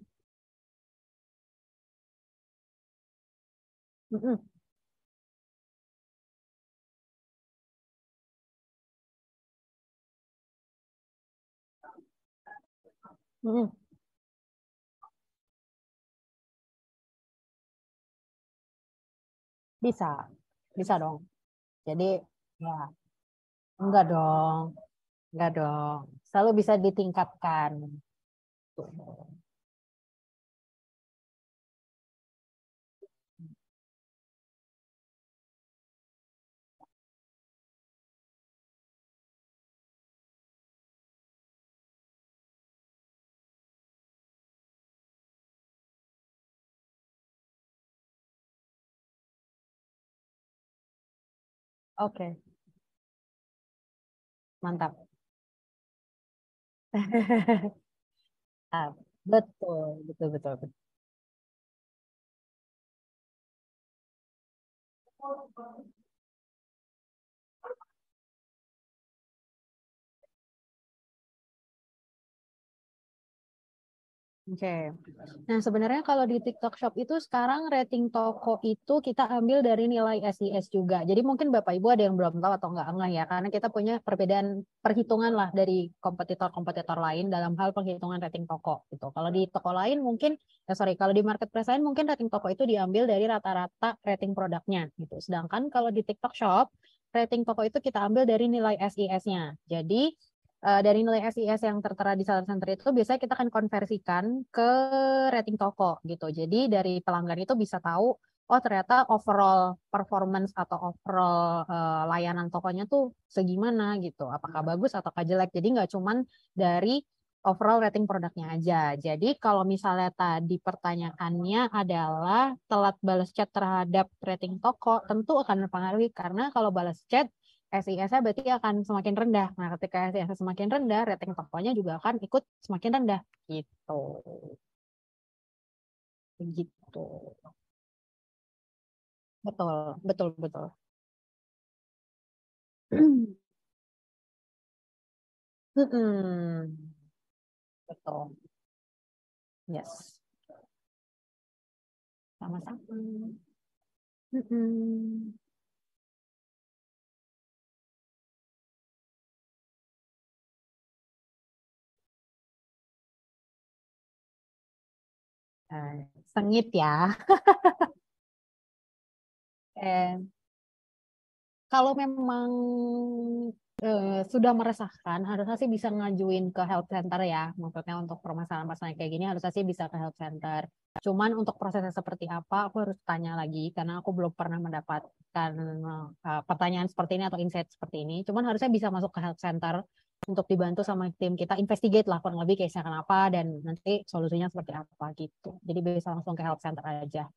Mm-mm. Mm-mm. Bisa, bisa dong. Jadi ya enggak dong, enggak dong. Selalu bisa ditingkatkan. Oke, mantap. Ah, betul, betul, betul, betul. Oke. Nah, sebenarnya kalau di TikTok Shop itu sekarang rating toko itu kita ambil dari nilai SIS juga. Jadi mungkin Bapak Ibu ada yang belum tahu atau enggak ya, karena kita punya perbedaan perhitungan lah dari kompetitor-kompetitor lain dalam hal penghitungan rating toko gitu. Kalau di toko lain mungkin, kalau di marketplace lain mungkin rating toko itu diambil dari rata-rata rating produknya gitu. Sedangkan kalau di TikTok Shop, rating toko itu kita ambil dari nilai SIS-nya. Jadi dari nilai SIS yang tertera di seller center itu biasanya kita akan konversikan ke rating toko gitu. Jadi dari pelanggan itu bisa tahu, oh ternyata overall performance atau overall layanan tokonya tuh segimana gitu. Apakah bagus atau jelek. Jadi nggak cuman dari overall rating produknya aja. Jadi kalau misalnya tadi pertanyaannya adalah telat balas chat terhadap rating toko, tentu akan mempengaruhi karena kalau balas chat SIS-nya berarti akan semakin rendah. Nah, ketika SIS semakin rendah, rating tokonya juga akan ikut semakin rendah. Gitu. Begitu. Betul, betul, betul. Mm-mm. Betul. Yes. Sama-sama. Mm-mm. Sengit ya. Eh, Kalau memang sudah meresahkan, harusnya sih bisa ngajuin ke health center ya. Maksudnya untuk permasalahan-permasalahan kayak gini harusnya sih bisa ke health center. Cuman untuk prosesnya seperti apa, aku harus tanya lagi karena aku belum pernah mendapatkan pertanyaan seperti ini atau insight seperti ini. Cuman harusnya bisa masuk ke health center untuk dibantu sama tim kita investigate lah kurang lebih case-nya kenapa dan nanti solusinya seperti apa gitu. Jadi bisa langsung ke health center aja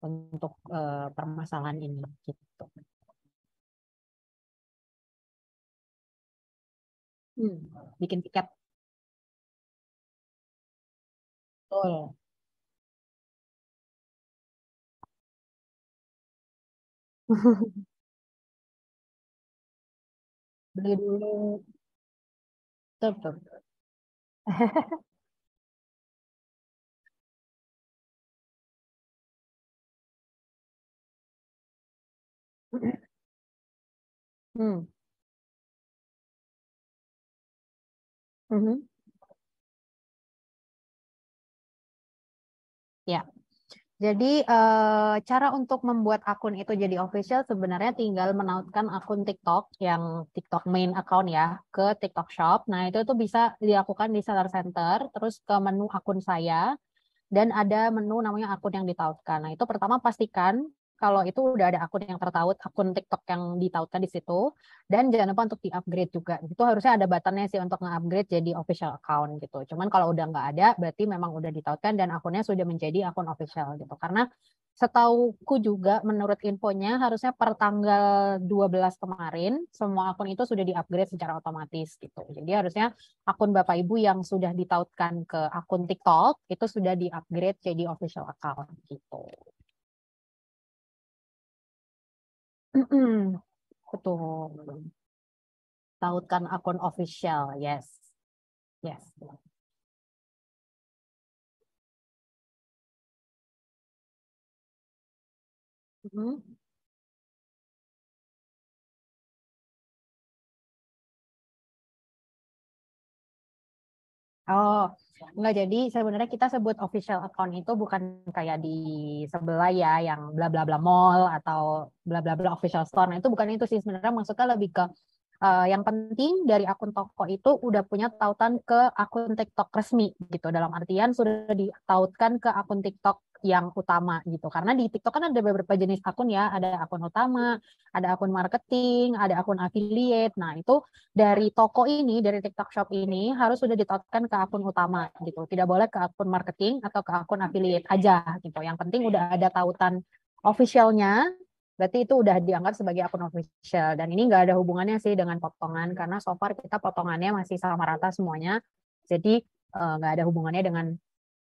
untuk permasalahan ini gitu. Hmm, bikin tiket. Betul. Beli dulu. Betul, betul. Hmm. Mhm. Ya. Jadi cara untuk membuat akun itu jadi official sebenarnya tinggal menautkan akun TikTok yang TikTok main account ya ke TikTok Shop. Nah itu tuh bisa dilakukan di Seller Center, terus ke menu akun saya dan ada menu namanya akun yang ditautkan. Nah itu pertama pastikan kalau itu udah ada akun yang tertaut, akun TikTok yang ditautkan di situ. Dan jangan lupa untuk di-upgrade juga. Itu harusnya ada buttonnya sih untuk nge-upgrade jadi official account gitu. Cuman kalau udah nggak ada, berarti memang udah ditautkan dan akunnya sudah menjadi akun official gitu. Karena setauku juga menurut infonya harusnya per tanggal 12 kemarin semua akun itu sudah di-upgrade secara otomatis gitu. Jadi harusnya akun Bapak Ibu yang sudah ditautkan ke akun TikTok itu sudah di-upgrade jadi official account gitu. Betul. Tautkan akun official, yes. Yes. Mm-mm. Oh, enggak, jadi sebenarnya kita sebut official account itu bukan kayak di sebelah ya yang bla bla bla mall atau bla bla bla official store. Nah, itu bukan itu sih sebenarnya maksudnya lebih ke yang penting dari akun toko itu udah punya tautan ke akun TikTok resmi gitu. Dalam artian sudah ditautkan ke akun TikTok yang utama gitu. Karena di TikTok kan ada beberapa jenis akun ya, ada akun utama, ada akun marketing, ada akun affiliate. Nah, itu dari toko ini, dari TikTok Shop ini harus sudah ditautkan ke akun utama gitu. Tidak boleh ke akun marketing atau ke akun affiliate aja gitu. Yang penting udah ada tautan officialnya, berarti itu udah dianggap sebagai akun official. Dan ini nggak ada hubungannya sih dengan potongan karena so far kita potongannya masih sama rata semuanya. Jadi nggak ada hubungannya dengan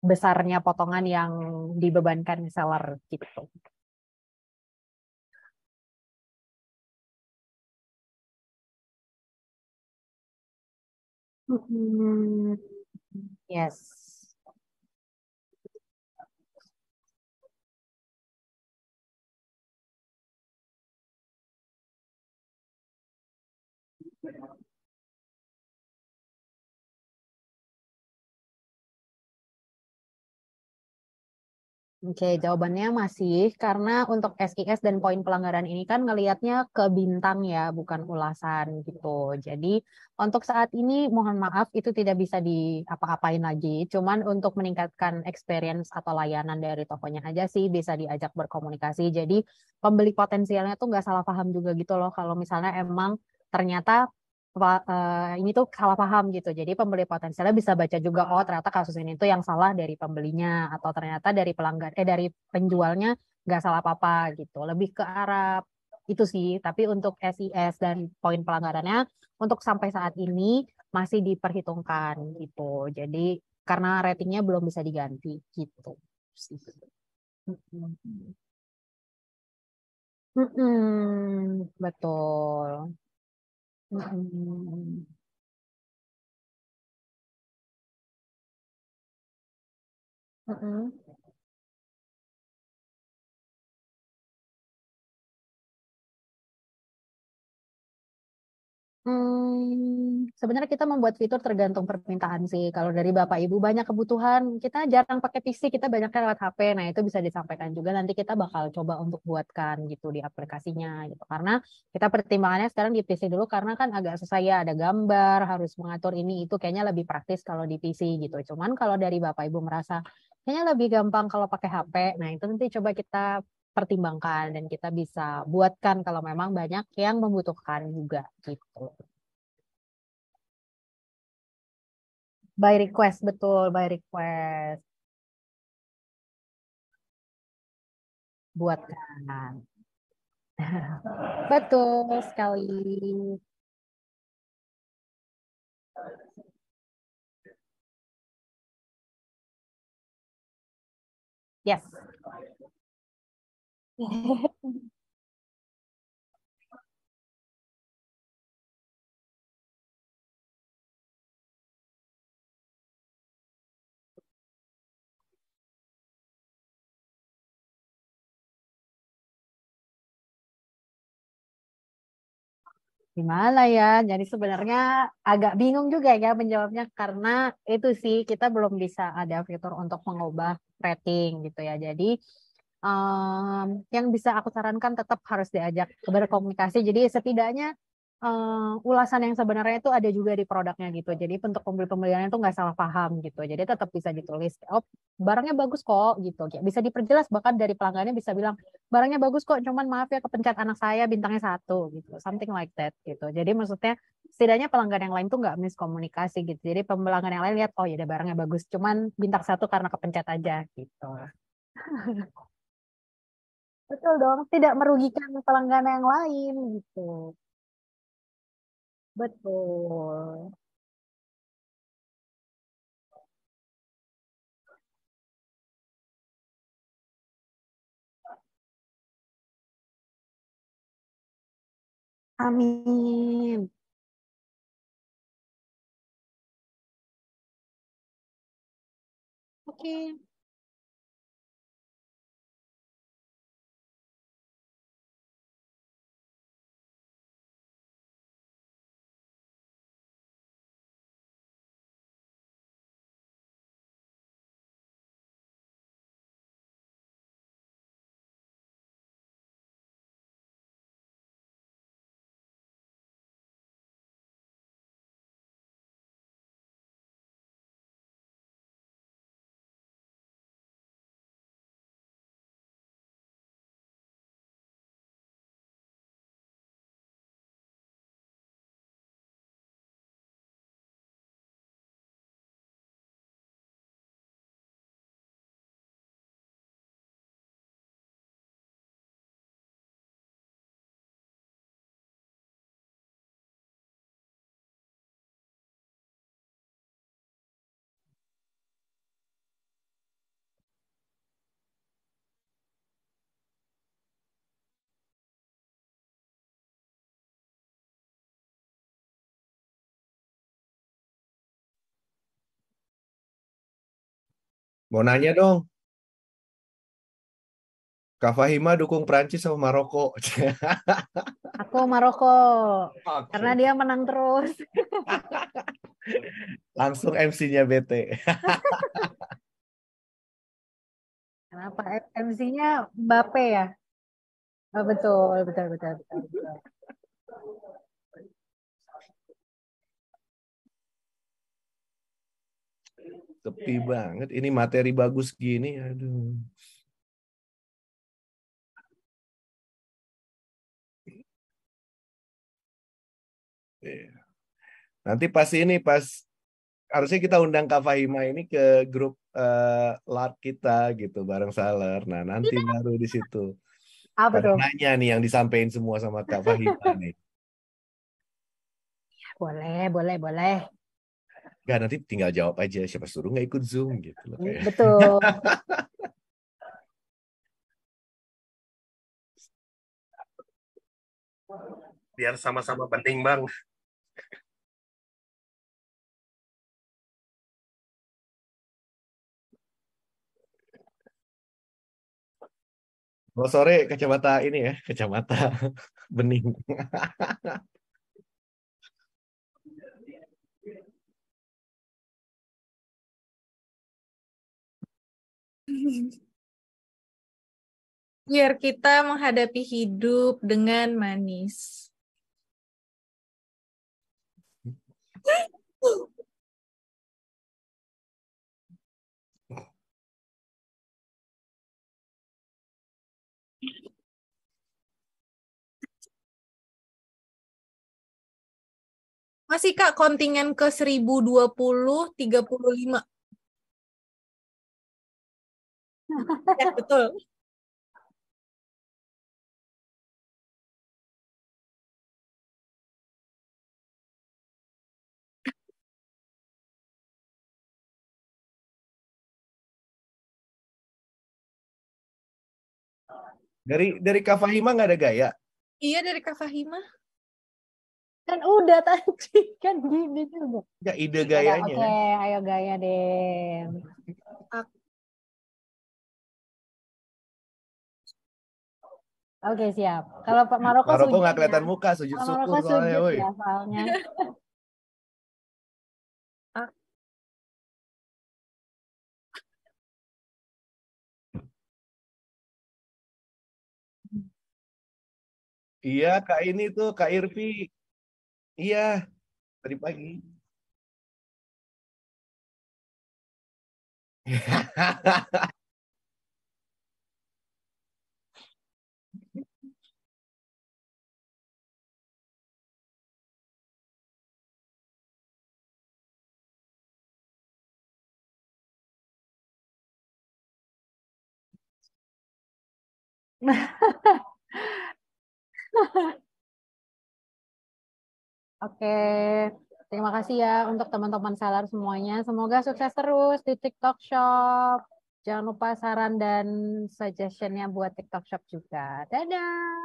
besarnya potongan yang dibebankan seller gitu. Hmm, yes. Oke, jawabannya masih karena untuk SIS dan poin pelanggaran ini kan ngelihatnya ke bintang ya, bukan ulasan gitu. Jadi untuk saat ini mohon maaf itu tidak bisa diapa-apain lagi. Cuman untuk meningkatkan experience atau layanan dari tokonya aja sih bisa diajak berkomunikasi. Jadi pembeli potensialnya tuh nggak salah paham juga gitu loh. Kalau misalnya emang ternyata ini tuh salah paham gitu. Jadi pembeli potensialnya bisa baca juga, oh ternyata kasus ini tuh yang salah dari pembelinya atau ternyata dari pelanggan dari penjualnya nggak salah apa-apa gitu. Lebih ke arah itu sih. Tapi untuk SIS dan poin pelanggarannya untuk sampai saat ini masih diperhitungkan gitu. Jadi karena ratingnya belum bisa diganti gitu sih. Mm-mm. Betul. Mm-mm. Mm-mm. Sebenarnya kita membuat fitur tergantung permintaan sih. Kalau dari Bapak Ibu banyak kebutuhan, kita jarang pakai PC, kita banyaknya lewat HP. Nah, itu bisa disampaikan juga nanti kita bakal coba untuk buatkan gitu di aplikasinya gitu. Karena kita pertimbangannya sekarang di PC dulu karena kan agak susah ya ada gambar, harus mengatur ini itu kayaknya lebih praktis kalau di PC gitu. Cuman kalau dari Bapak Ibu merasa kayaknya lebih gampang kalau pakai HP. Nah, itu nanti coba kita pertimbangkan dan kita bisa buatkan kalau memang banyak yang membutuhkan juga gitu. By request, betul, by request. Buatkan. Betul sekali. Yes. Gimana ya? Jadi sebenarnya agak bingung juga ya menjawabnya karena itu sih kita belum bisa ada fitur untuk mengubah rating gitu ya. Jadi yang bisa aku sarankan tetap harus diajak berkomunikasi. Jadi setidaknya ulasan yang sebenarnya itu ada juga di produknya gitu. Jadi untuk pembeli-pembeliannya itu nggak salah paham gitu. Jadi tetap bisa ditulis, oh barangnya bagus kok gitu. Ya, bisa diperjelas bahkan dari pelanggannya bisa bilang barangnya bagus kok, cuman maaf ya kepencet anak saya bintangnya 1 gitu, something like that gitu. Jadi maksudnya setidaknya pelanggan yang lain tuh nggak miskomunikasi gitu. Jadi pelanggan yang lain lihat oh ya udah barangnya bagus, cuman bintang 1 karena kepencet aja gitu. Betul dong, tidak merugikan pelanggan yang lain gitu. Betul. Amin. Oke. Mau nanya dong, Kak Fahima dukung Prancis sama Maroko? Aku Maroko karena Oke. dia menang terus. Langsung MC-nya BT. Kenapa? MC-nya Mbappe ya? Oh, betul, betul, betul, betul, betul. Sepi banget. Ini materi bagus gini. Aduh. Iya. Nanti pas ini, pas harusnya kita undang Kak Fahima ini ke grup LARK kita gitu, bareng Saler. Nah, nanti baru di situ. Apa Pada tuh? nanya nih yang disampaikan semua sama Kak Fahima nih. Boleh, boleh, boleh. Gak, nanti tinggal jawab aja. Siapa suruh nggak ikut Zoom gitu loh. Kayak. Betul. Biar sama-sama penting bang. Kalau sore kacamata ini ya, kacamata bening. Biar kita menghadapi hidup dengan manis. Masih Kak, kontingen ke 1020, 35. Ya, betul. Dari Kak Fahima nggak ada gaya. Iya, dari Kak Fahima. Kan udah tadi kan gini juga. Nggak ide Yaudah, gayanya. oke, ayo gaya deh. Oke, siap. Kalau Pak Maroko Maroko sujud nggak kelihatan ya. muka, sujud Kalau syukur Maroko soalnya, sujud woi. ya soalnya. Iya, Kak ini tuh, Kak Irvi. Iya, tadi pagi. Oke, terima kasih ya untuk teman-teman seller semuanya. Semoga sukses terus di TikTok Shop. Jangan lupa saran dan suggestionnya buat TikTok Shop juga. Dadah!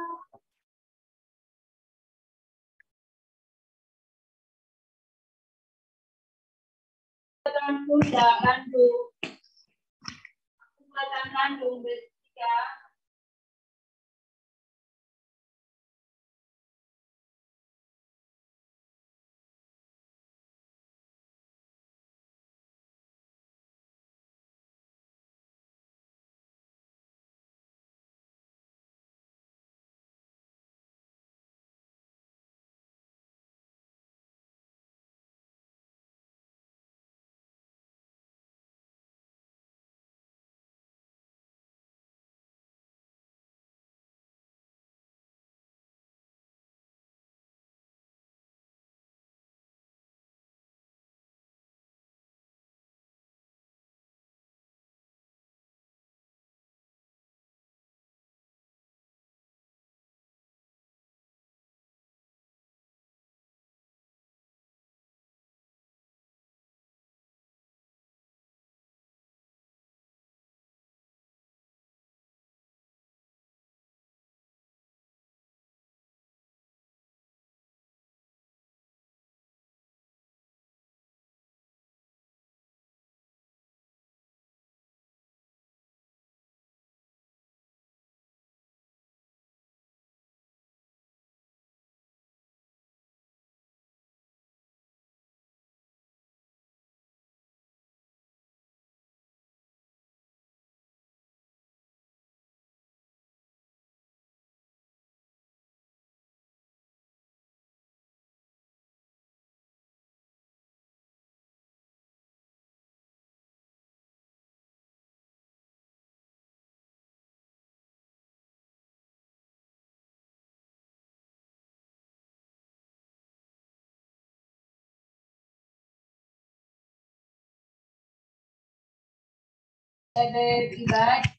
Bye, babe. Bye.